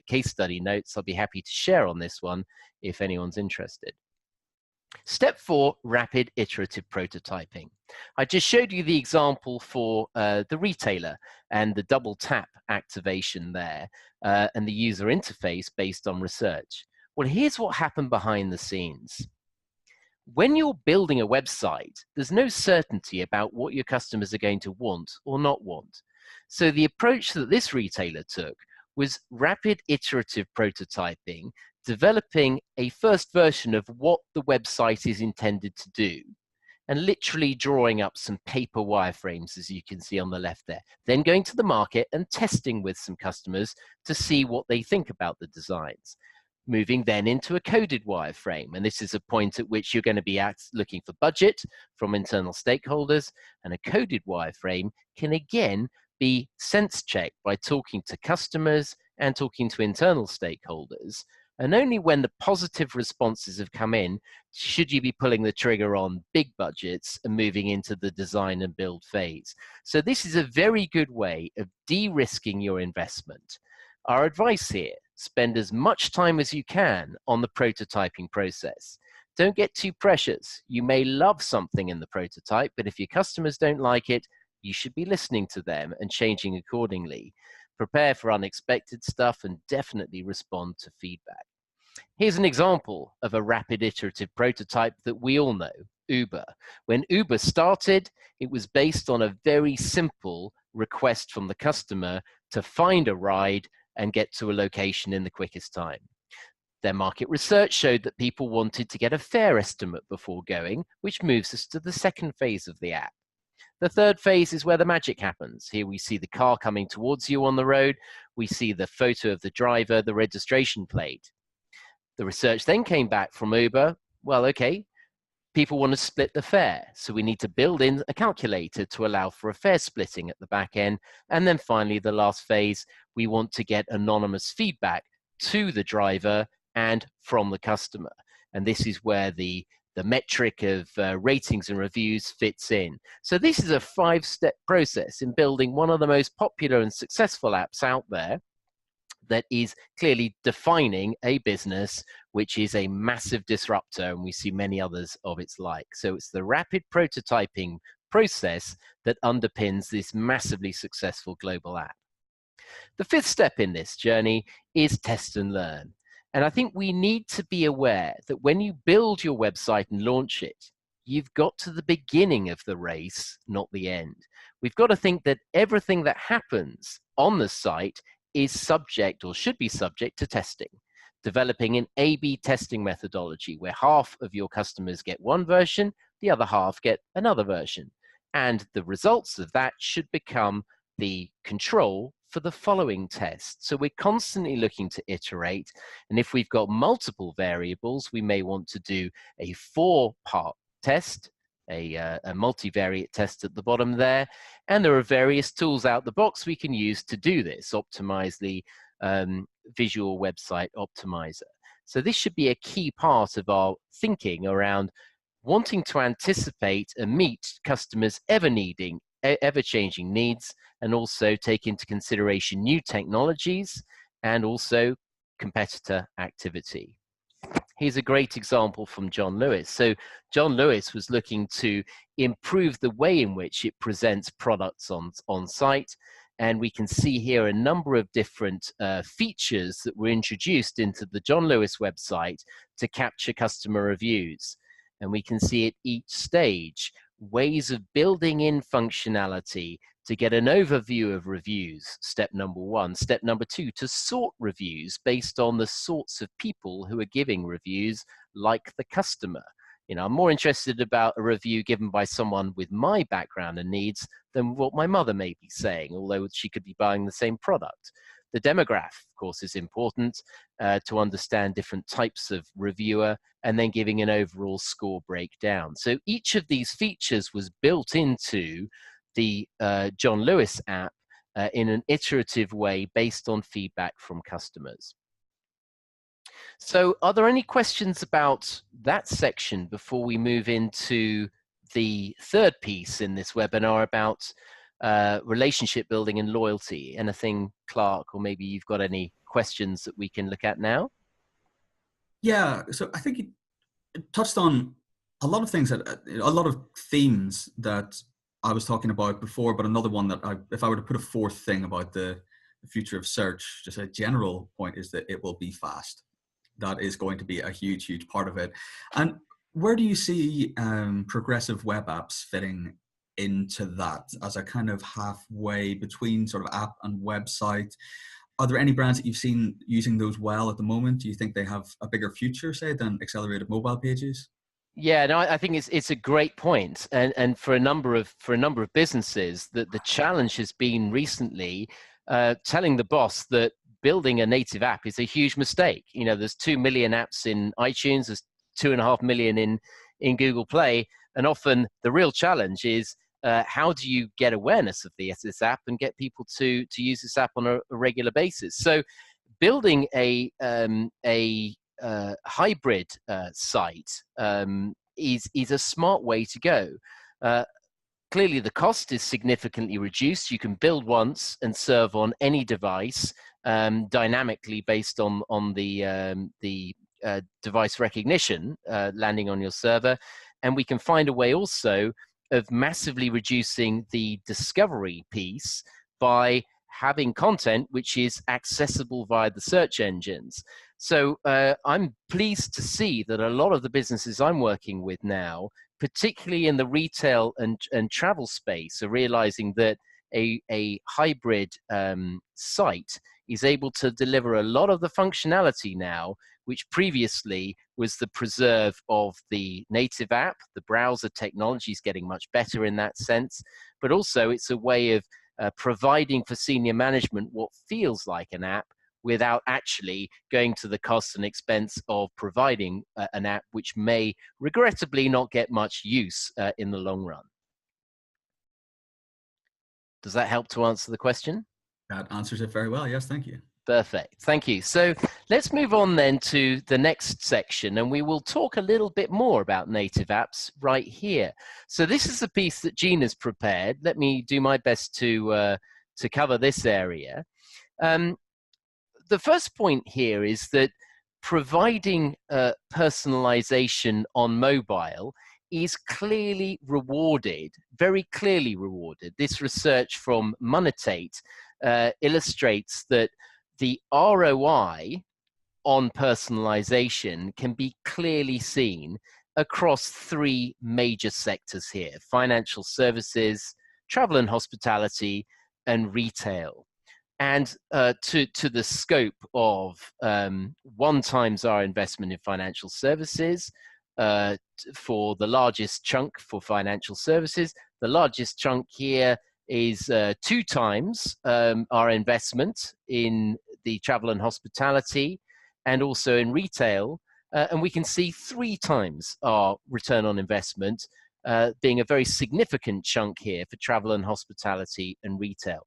Speaker 1: case study notes I'll be happy to share on this one if anyone's interested. Step 4, rapid iterative prototyping. I just showed you the example for the retailer and the double tap activation there and the user interface based on research. Well, here's what happened behind the scenes. When you're building a website, there's no certainty about what your customers are going to want or not want. So the approach that this retailer took was rapid iterative prototyping, developing a first version of what the website is intended to do, and literally drawing up some paper wireframes, as you can see on the left there. Then going to the market and testing with some customers to see what they think about the designs. Moving then into a coded wireframe. And this is a point at which you're going to be looking for budget from internal stakeholders. And a coded wireframe can again be sense checked by talking to customers and talking to internal stakeholders. And only when the positive responses have come in, should you be pulling the trigger on big budgets and moving into the design and build phase. So this is a very good way of de-risking your investment. Our advice here, spend as much time as you can on the prototyping process. Don't get too precious. You may love something in the prototype, but if your customers don't like it, you should be listening to them and changing accordingly. Prepare for unexpected stuff and definitely respond to feedback. Here's an example of a rapid iterative prototype that we all know, Uber. When Uber started, it was based on a very simple request from the customer to find a ride and get to a location in the quickest time. Their market research showed that people wanted to get a fare estimate before going, which moves us to the second phase of the app. The third phase is where the magic happens. Here we see the car coming towards you on the road. We see the photo of the driver, the registration plate. The research then came back from Uber. Well, okay, people want to split the fare, so we need to build in a calculator to allow for a fare splitting at the back end. And then finally, the last phase, we want to get anonymous feedback to the driver and from the customer. And this is where the metric of ratings and reviews fits in. So this is a 5-step process in building one of the most popular and successful apps out there that is clearly defining a business which is a massive disruptor, and we see many others of its like. So it's the rapid prototyping process that underpins this massively successful global app. The 5th step in this journey is test and learn. And I think we need to be aware that when you build your website and launch it, you've got to the beginning of the race, not the end. We've got to think that everything that happens on the site is subject or should be subject to testing. Developing an A/B testing methodology where half of your customers get one version, the other half get another version. And the results of that should become the control for the following test. So we're constantly looking to iterate. And if we've got multiple variables, we may want to do a 4-part test, a multivariate test at the bottom there. And there are various tools out the box we can use to do this, optimize the visual website optimizer. So this should be a key part of our thinking around wanting to anticipate and meet customers' ever-changing needs, and also take into consideration new technologies and also competitor activity. Here's a great example from John Lewis. So John Lewis was looking to improve the way in which it presents products on site. And we can see here a number of different features that were introduced into the John Lewis website to capture customer reviews. And we can see at each stage ways of building in functionality to get an overview of reviews, step number 1. Step number 2, to sort reviews based on the sorts of people who are giving reviews, like the customer. You know, I'm more interested about a review given by someone with my background and needs than what my mother may be saying, although she could be buying the same product. The demographic, of course, is important to understand different types of reviewer and then giving an overall score breakdown. So each of these features was built into the John Lewis app in an iterative way based on feedback from customers. So are there any questions about that section before we move into the third piece in this webinar about relationship building and loyalty? Anything, Clark, or maybe you've got any questions that we can look at now?
Speaker 2: Yeah, so I think you touched on a lot of things a lot of themes that I was talking about before, but another one that if I were to put a fourth thing about the future of search, just a general point, is that it will be fast. That is going to be a huge, huge part of it. And where do you see progressive web apps fitting into that as a kind of halfway between sort of app and website? Are there any brands that you've seen using those well at the moment? Do you think they have a bigger future, say, than accelerated mobile pages?
Speaker 1: Yeah, no, I think it's a great point, and for a number of businesses, that the challenge has been recently telling the boss that building a native app is a huge mistake. You know, there's 2 million apps in iTunes, there's 2.5 million in Google Play, and often the real challenge is how do you get awareness of this app and get people to use this app on a regular basis? So, building a hybrid site is a smart way to go. Clearly, the cost is significantly reduced. You can build once and serve on any device dynamically based on the device recognition landing on your server, and we can find a way also of massively reducing the discovery piece by having content which is accessible via the search engines. So I'm pleased to see that a lot of the businesses I'm working with now, particularly in the retail and travel space, are realizing that a hybrid site is able to deliver a lot of the functionality now, which previously was the preserve of the native app. The browser technology is getting much better in that sense, but also it's a way of providing for senior management what feels like an app without actually going to the cost and expense of providing an app which may regrettably not get much use in the long run. Does that help to answer the question?
Speaker 2: That answers it very well. Yes, thank you.
Speaker 1: Perfect. Thank you. So let's move on then to the next section, and we will talk a little bit more about native apps right here. So this is the piece that Gina's prepared. Let me do my best to cover this area. The first point here is that providing personalization on mobile is clearly rewarded, very clearly rewarded. This research from Monetate illustrates that the ROI on personalization can be clearly seen across 3 major sectors here: financial services, travel and hospitality, and retail. And to the scope of 1 times our investment in financial services, for the largest chunk for financial services, the largest chunk here is 2 times our investment in the travel and hospitality, and also in retail. And we can see 3 times our return on investment being a very significant chunk here for travel and hospitality and retail.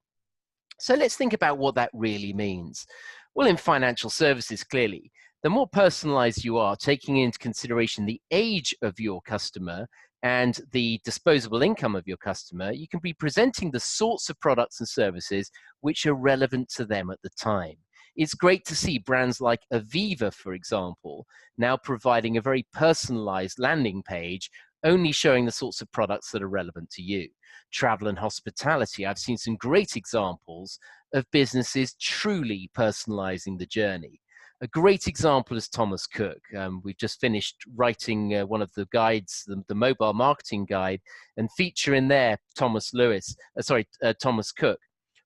Speaker 1: So let's think about what that really means. Well, in financial services, clearly, the more personalized you are, taking into consideration the age of your customer and the disposable income of your customer, you can be presenting the sorts of products and services which are relevant to them at the time. It's great to see brands like Aviva, for example, now providing a very personalized landing page, only showing the sorts of products that are relevant to you. Travel and hospitality, I've seen some great examples of businesses truly personalizing the journey. A great example is Thomas Cook. We've just finished writing one of the guides, the mobile marketing guide, and feature in there Thomas Cook.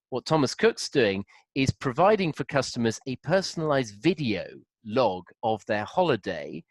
Speaker 1: What Thomas Cook's doing is providing for customers a personalized video log of their holiday,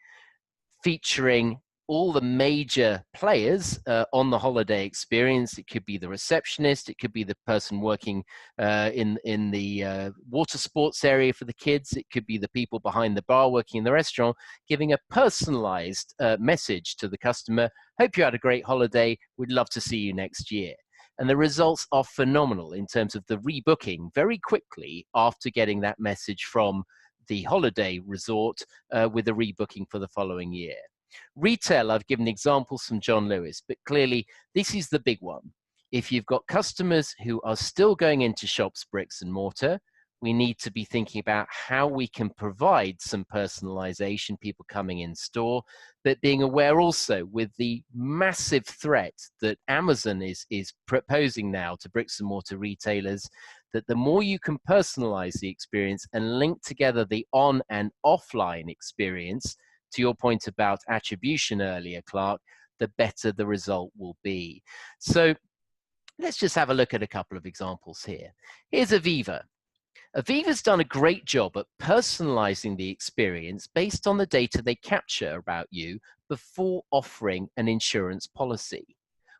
Speaker 1: featuring all the major players on the holiday experience. It could be the receptionist, it could be the person working in the water sports area for the kids, it could be the people behind the bar working in the restaurant, giving a personalized message to the customer. Hope you had a great holiday, we'd love to see you next year. And the results are phenomenal in terms of the rebooking very quickly after getting that message from the holiday resort with a rebooking for the following year. Retail, I've given examples from John Lewis, but clearly this is the big one. If you've got customers who are still going into shops bricks and mortar, we need to be thinking about how we can provide some personalization, people coming in store, but being aware also with the massive threat that Amazon is proposing now to bricks and mortar retailers, that the more you can personalize the experience and link together the on and offline experience, to your point about attribution earlier, Clark, the better the result will be. So let's just have a look at a couple of examples here. Here's Aviva. Aviva's done a great job at personalizing the experience based on the data they capture about you before offering an insurance policy.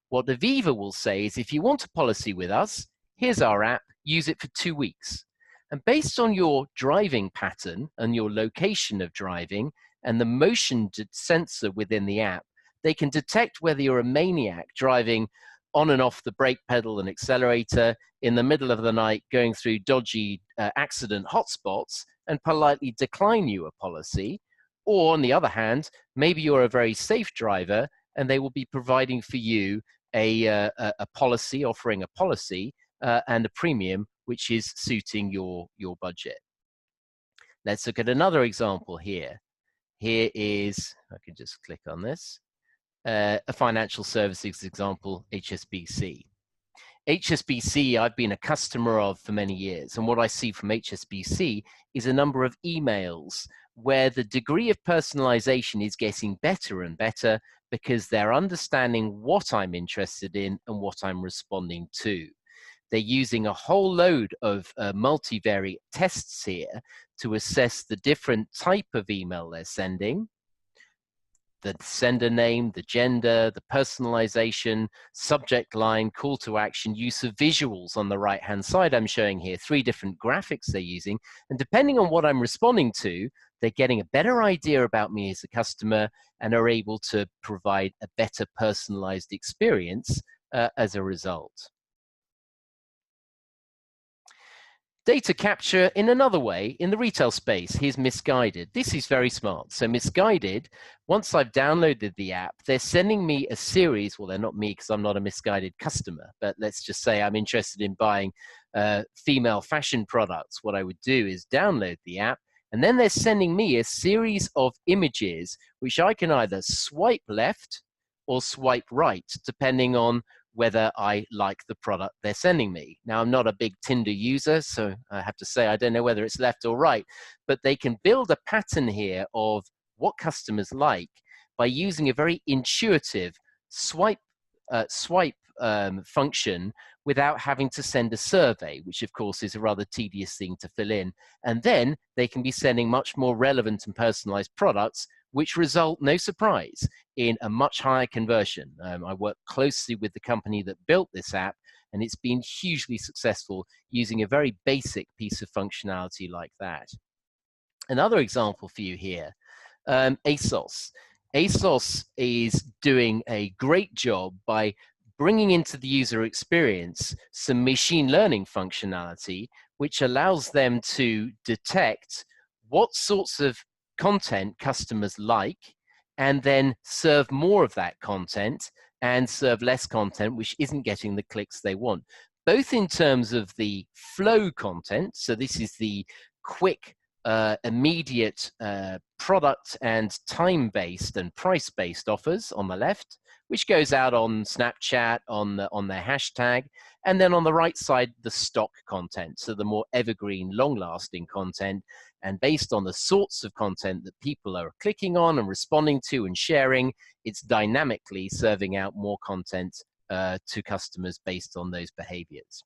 Speaker 1: What Aviva will say is, if you want a policy with us, here's our app, use it for 2 weeks. And based on your driving pattern and your location of driving and the motion sensor within the app, they can detect whether you're a maniac driving on and off the brake pedal and accelerator in the middle of the night, going through dodgy accident hotspots, and politely decline you a policy. Or on the other hand, maybe you're a very safe driver and they will be providing for you a policy, offering a policy and a premium which is suiting your budget. Let's look at another example here. Here is, I can just click on this, a financial services example, HSBC. HSBC, I've been a customer of for many years, and what I see from HSBC is a number of emails where the degree of personalization is getting better and better because they're understanding what I'm interested in and what I'm responding to. They're using a whole load of multivariate tests here to assess the different type of email they're sending, the sender name, the gender, the personalization, subject line, call to action, use of visuals on the right-hand side. I'm showing here 3 different graphics they're using. And depending on what I'm responding to, they're getting a better idea about me as a customer and are able to provide a better personalized experience as a result. Data capture in another way in the retail space. Here's Missguided. This is very smart. So Missguided, once I've downloaded the app, they're sending me a series. Well, they're not me because I'm not a Missguided customer, but let's just say I'm interested in buying female fashion products. What I would do is download the app, and then they're sending me a series of images which I can either swipe left or swipe right, depending on whether I like the product they're sending me. Now, I'm not a big Tinder user, so I have to say I don't know whether it's left or right, but they can build a pattern here of what customers like by using a very intuitive swipe function without having to send a survey, which of course is a rather tedious thing to fill in. And then they can be sending much more relevant and personalized products, which result, no surprise, in a much higher conversion. I work closely with the company that built this app, and it's been hugely successful using a very basic piece of functionality like that. Another example for you here, ASOS. ASOS is doing a great job by bringing into the user experience some machine learning functionality, which allows them to detect what sorts of content customers like, and then serve more of that content and serve less content which isn't getting the clicks they want, both in terms of the flow content. So this is the quick, immediate product and time-based and price-based offers on the left, which goes out on Snapchat, on their hashtag, and then on the right side, the stock content, so the more evergreen, long-lasting content, and based on the sorts of content that people are clicking on and responding to and sharing, it's dynamically serving out more content to customers based on those behaviors.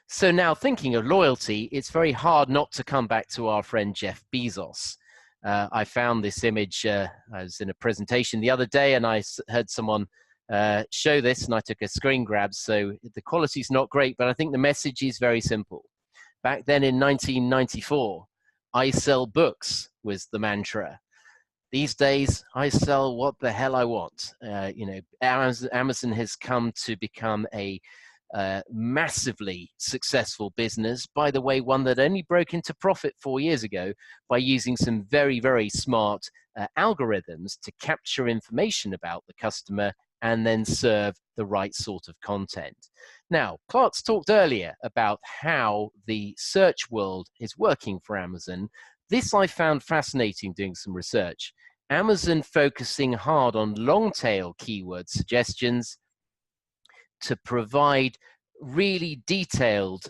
Speaker 1: So now, thinking of loyalty, it's very hard not to come back to our friend Jeff Bezos. I found this image, I was in a presentation the other day and I heard someone show this and I took a screen grab, so the quality's not great, but I think the message is very simple. Back then in 1994, I sell books was the mantra. These days, I sell what the hell I want. You know, Amazon has come to become a massively successful business. By the way, one that only broke into profit 4 years ago by using some very, very smart algorithms to capture information about the customer and then serve the the right sort of content. Now, Clark's talked earlier about how the search world is working for Amazon. This I found fascinating doing some research. Amazon focusing hard on long tail keyword suggestions to provide really detailed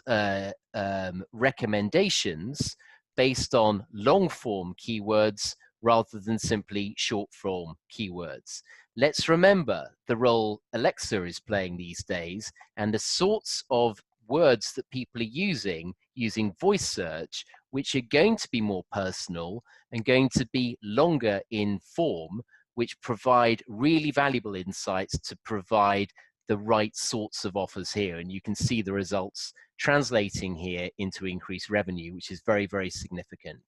Speaker 1: recommendations based on long form keywords rather than simply short form keywords. Let's remember the role Alexa is playing these days and the sorts of words that people are using voice search, which are going to be more personal and going to be longer in form, which provide really valuable insights to provide the right sorts of offers here. And you can see the results translating here into increased revenue, which is very, very significant.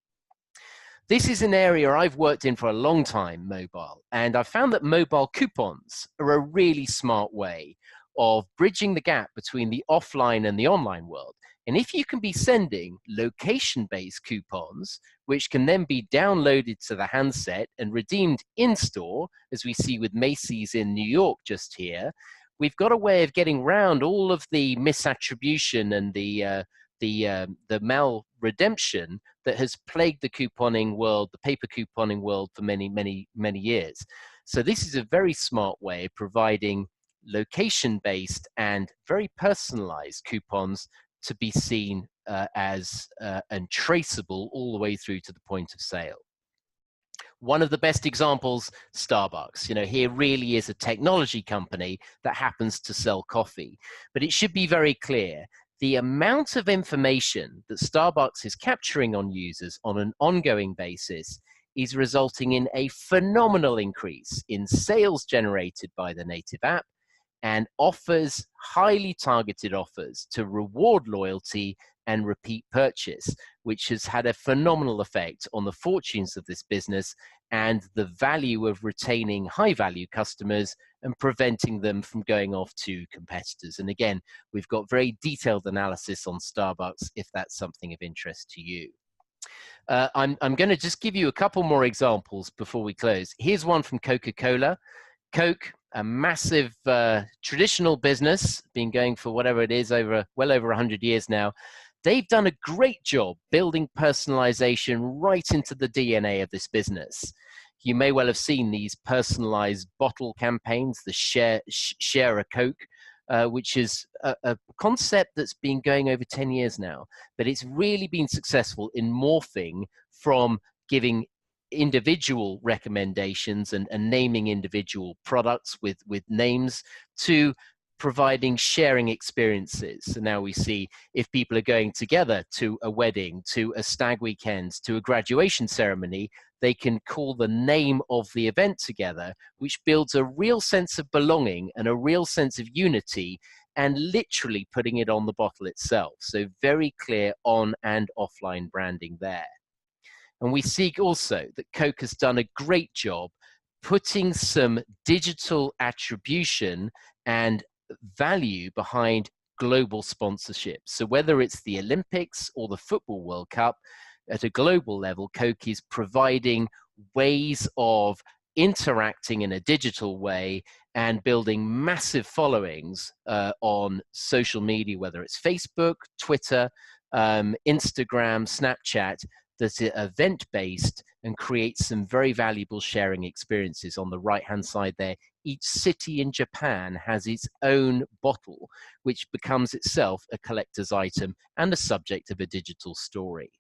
Speaker 1: This is an area I've worked in for a long time, mobile, and I've found that mobile coupons are a really smart way of bridging the gap between the offline and the online world. And if you can be sending location-based coupons, which can then be downloaded to the handset and redeemed in-store, as we see with Macy's in New York just here, we've got a way of getting around all of the misattribution and the mal-redemption that has plagued the couponing world, the paper couponing world for many, many, many years. So this is a very smart way of providing location-based and very personalized coupons to be seen as and traceable all the way through to the point of sale. One of the best examples, Starbucks. You know, here really is a technology company that happens to sell coffee. But it should be very clear, the amount of information that Starbucks is capturing on users on an ongoing basis is resulting in a phenomenal increase in sales generated by the native app and offers, highly targeted offers to reward loyalty and repeat purchase, which has had a phenomenal effect on the fortunes of this business and the value of retaining high value customers and preventing them from going off to competitors. And again, we've got very detailed analysis on Starbucks if that's something of interest to you. I'm going to just give you a couple more examples before we close. Here's one from Coca-Cola. Coke, a massive traditional business, been going for whatever it is, well over 100 years now. They've done a great job building personalization right into the DNA of this business. You may well have seen these personalized bottle campaigns, the share a Coke, which is a concept that's been going over 10 years now, but it's really been successful in morphing from giving individual recommendations and naming individual products with names to providing sharing experiences. So now we see if people are going together to a wedding, to a stag weekend, to a graduation ceremony, they can call the name of the event together, which builds a real sense of belonging and a real sense of unity, and literally putting it on the bottle itself. So very clear on and offline branding there. And we see also that Coke has done a great job putting some digital attribution and value behind global sponsorship. So whether it's the Olympics or the Football World Cup, at a global level, Coke is providing ways of interacting in a digital way and building massive followings on social media, whether it's Facebook, Twitter, Instagram, Snapchat, that are event-based and create some very valuable sharing experiences. On the right-hand side there, each city in Japan has its own bottle, which becomes itself a collector's item and the subject of a digital story.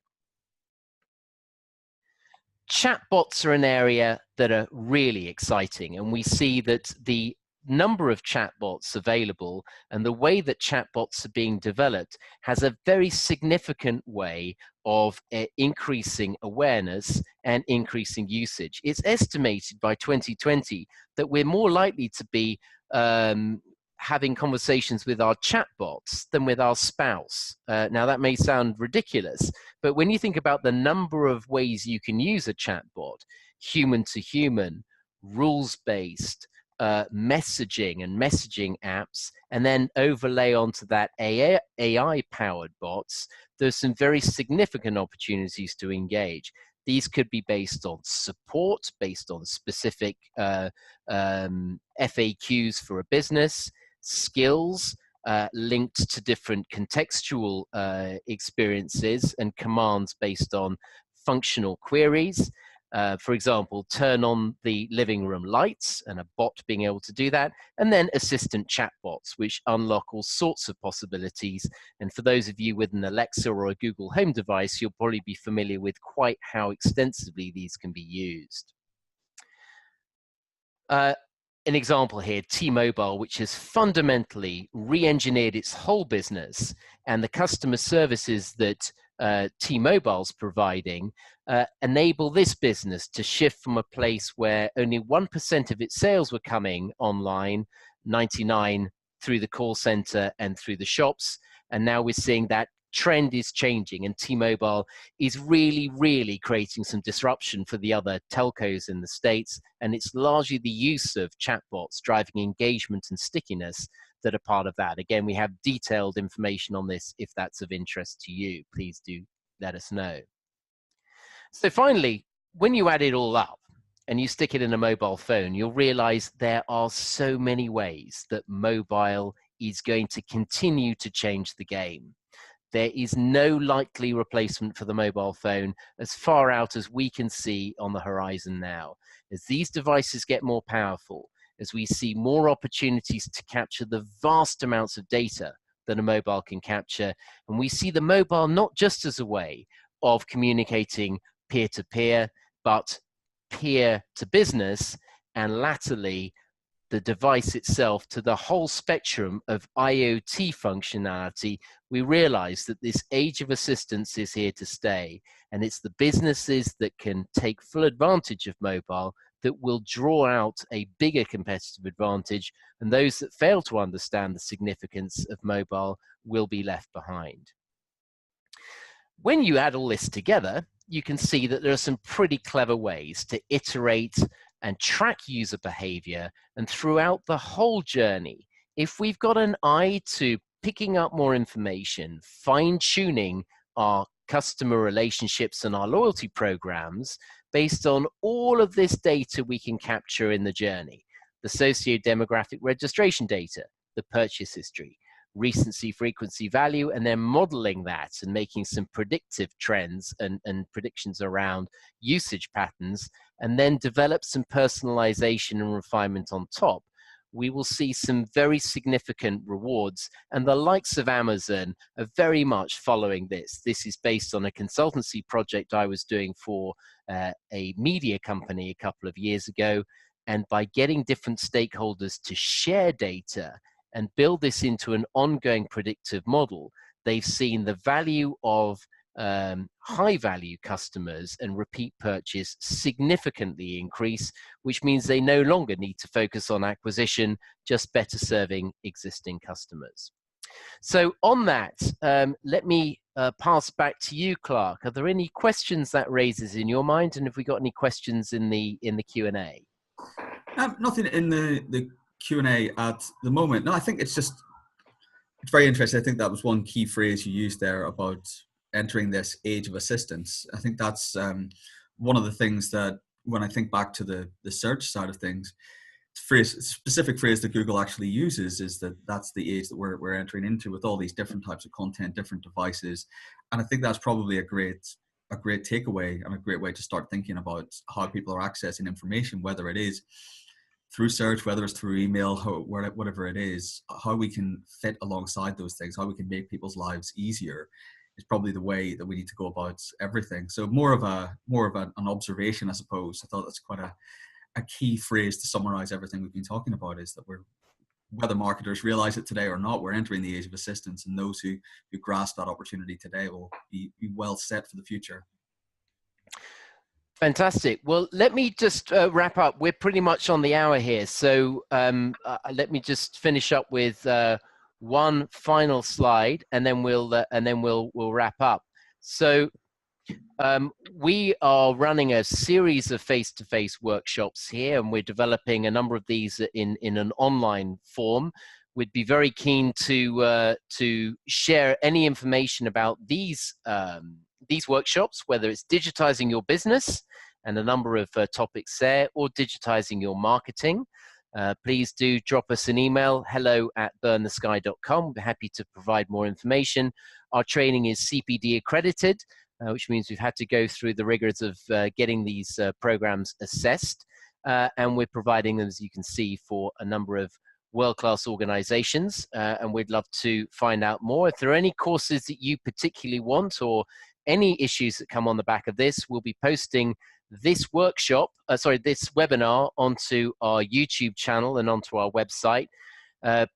Speaker 1: Chatbots are an area that are really exciting, and we see that the number of chatbots available and the way that chatbots are being developed has a very significant way of increasing awareness and increasing usage. It's estimated by 2020 that we're more likely to be having conversations with our chatbots than with our spouse. Now that may sound ridiculous, but when you think about the number of ways you can use a chatbot, human to human, rules-based, messaging and messaging apps, and then overlay onto that AI-powered bots, there's some very significant opportunities to engage. These could be based on support, based on specific FAQs for a business. skills linked to different contextual experiences and commands based on functional queries. For example, turn on the living room lights and a bot being able to do that, and then assistant chatbots, which unlock all sorts of possibilities. And for those of you with an Alexa or a Google Home device, you'll probably be familiar with quite how extensively these can be used. An example here, T-Mobile, which has fundamentally re-engineered its whole business, and the customer services that T-Mobile's providing enable this business to shift from a place where only 1% of its sales were coming online, 99 through the call center and through the shops, and now we're seeing that trend is changing, and T-Mobile is really creating some disruption for the other telcos in the States, and it's largely the use of chatbots driving engagement and stickiness that are part of that. Again, we have detailed information on this. If that's of interest to you, please do let us know. So finally, when you add it all up and you stick it in a mobile phone, you'll realize there are so many ways that mobile is going to continue to change the game. There is no likely replacement for the mobile phone as far out as we can see on the horizon now. As these devices get more powerful, as we see more opportunities to capture the vast amounts of data that a mobile can capture, and we see the mobile not just as a way of communicating peer-to-peer, but peer-to-business, and latterly, the device itself to the whole spectrum of IoT functionality, we realize that this age of assistance is here to stay, and it's the businesses that can take full advantage of mobile that will draw out a bigger competitive advantage, and those that fail to understand the significance of mobile will be left behind. When you add all this together, you can see that there are some pretty clever ways to iterate and track user behavior, and throughout the whole journey, if we've got an eye to picking up more information, fine-tuning our customer relationships and our loyalty programs based on all of this data we can capture in the journey, the socio-demographic registration data, the purchase history, recency, frequency, value, and then modeling that and making some predictive trends and predictions around usage patterns, and then develop some personalization and refinement on top, we will see some very significant rewards. And the likes of Amazon are very much following this. This is based on a consultancy project I was doing for a media company a couple of years ago. And by getting different stakeholders to share data and build this into an ongoing predictive model, they've seen the value of high-value customers and repeat purchase significantly increase, which means they no longer need to focus on acquisition, just better serving existing customers. So on that, let me pass back to you, Clark. Are there any questions that raises in your mind? And have we got any questions in the Q&A?
Speaker 2: Nothing in the Q&A at the moment. No, I think it's very interesting. I think that was one key phrase you used there about entering this age of assistance. I think that's one of the things that when I think back to the search side of things, specific phrase that Google actually uses is that that's the age that we're entering into with all these different types of content, different devices. And I think that's probably a great takeaway and a great way to start thinking about how people are accessing information, whether it is through search, whether it's through email, whatever it is, how we can fit alongside those things, how we can make people's lives easier is probably the way that we need to go about everything. So more of an observation, I suppose. I thought that's quite a key phrase to summarize everything we've been talking about, is that whether marketers realize it today or not, we're entering the age of assistance, and those who grasp that opportunity today will be well set for the future.
Speaker 1: Fantastic. Well, let me just wrap up. We're pretty much on the hour here, so let me just finish up with one final slide, and then we'll wrap up. So we are running a series of face-to-face workshops here, and we're developing a number of these in an online form. We'd be very keen to share any information about these workshops, whether it's digitizing your business and a number of topics there, or digitizing your marketing. please do drop us an email, hello@burnthesky.com. We're happy to provide more information. Our training is CPD accredited, which means we've had to go through the rigors of getting these programs assessed. And we're providing them, as you can see, for a number of world-class organizations. And we'd love to find out more. If there are any courses that you particularly want or any issues that come on the back of this, we'll be posting this workshop, this webinar onto our YouTube channel and onto our website.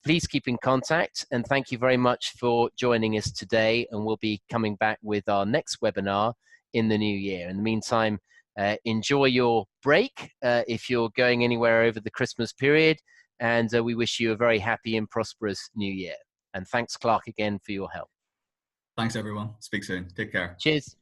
Speaker 1: Please keep in contact, and thank you very much for joining us today, and we'll be coming back with our next webinar in the new year. In the meantime, enjoy your break if you're going anywhere over the Christmas period, and we wish you a very happy and prosperous new year. And thanks, Clark, again for your help.
Speaker 2: Thanks, everyone. Speak soon. Take care.
Speaker 1: Cheers.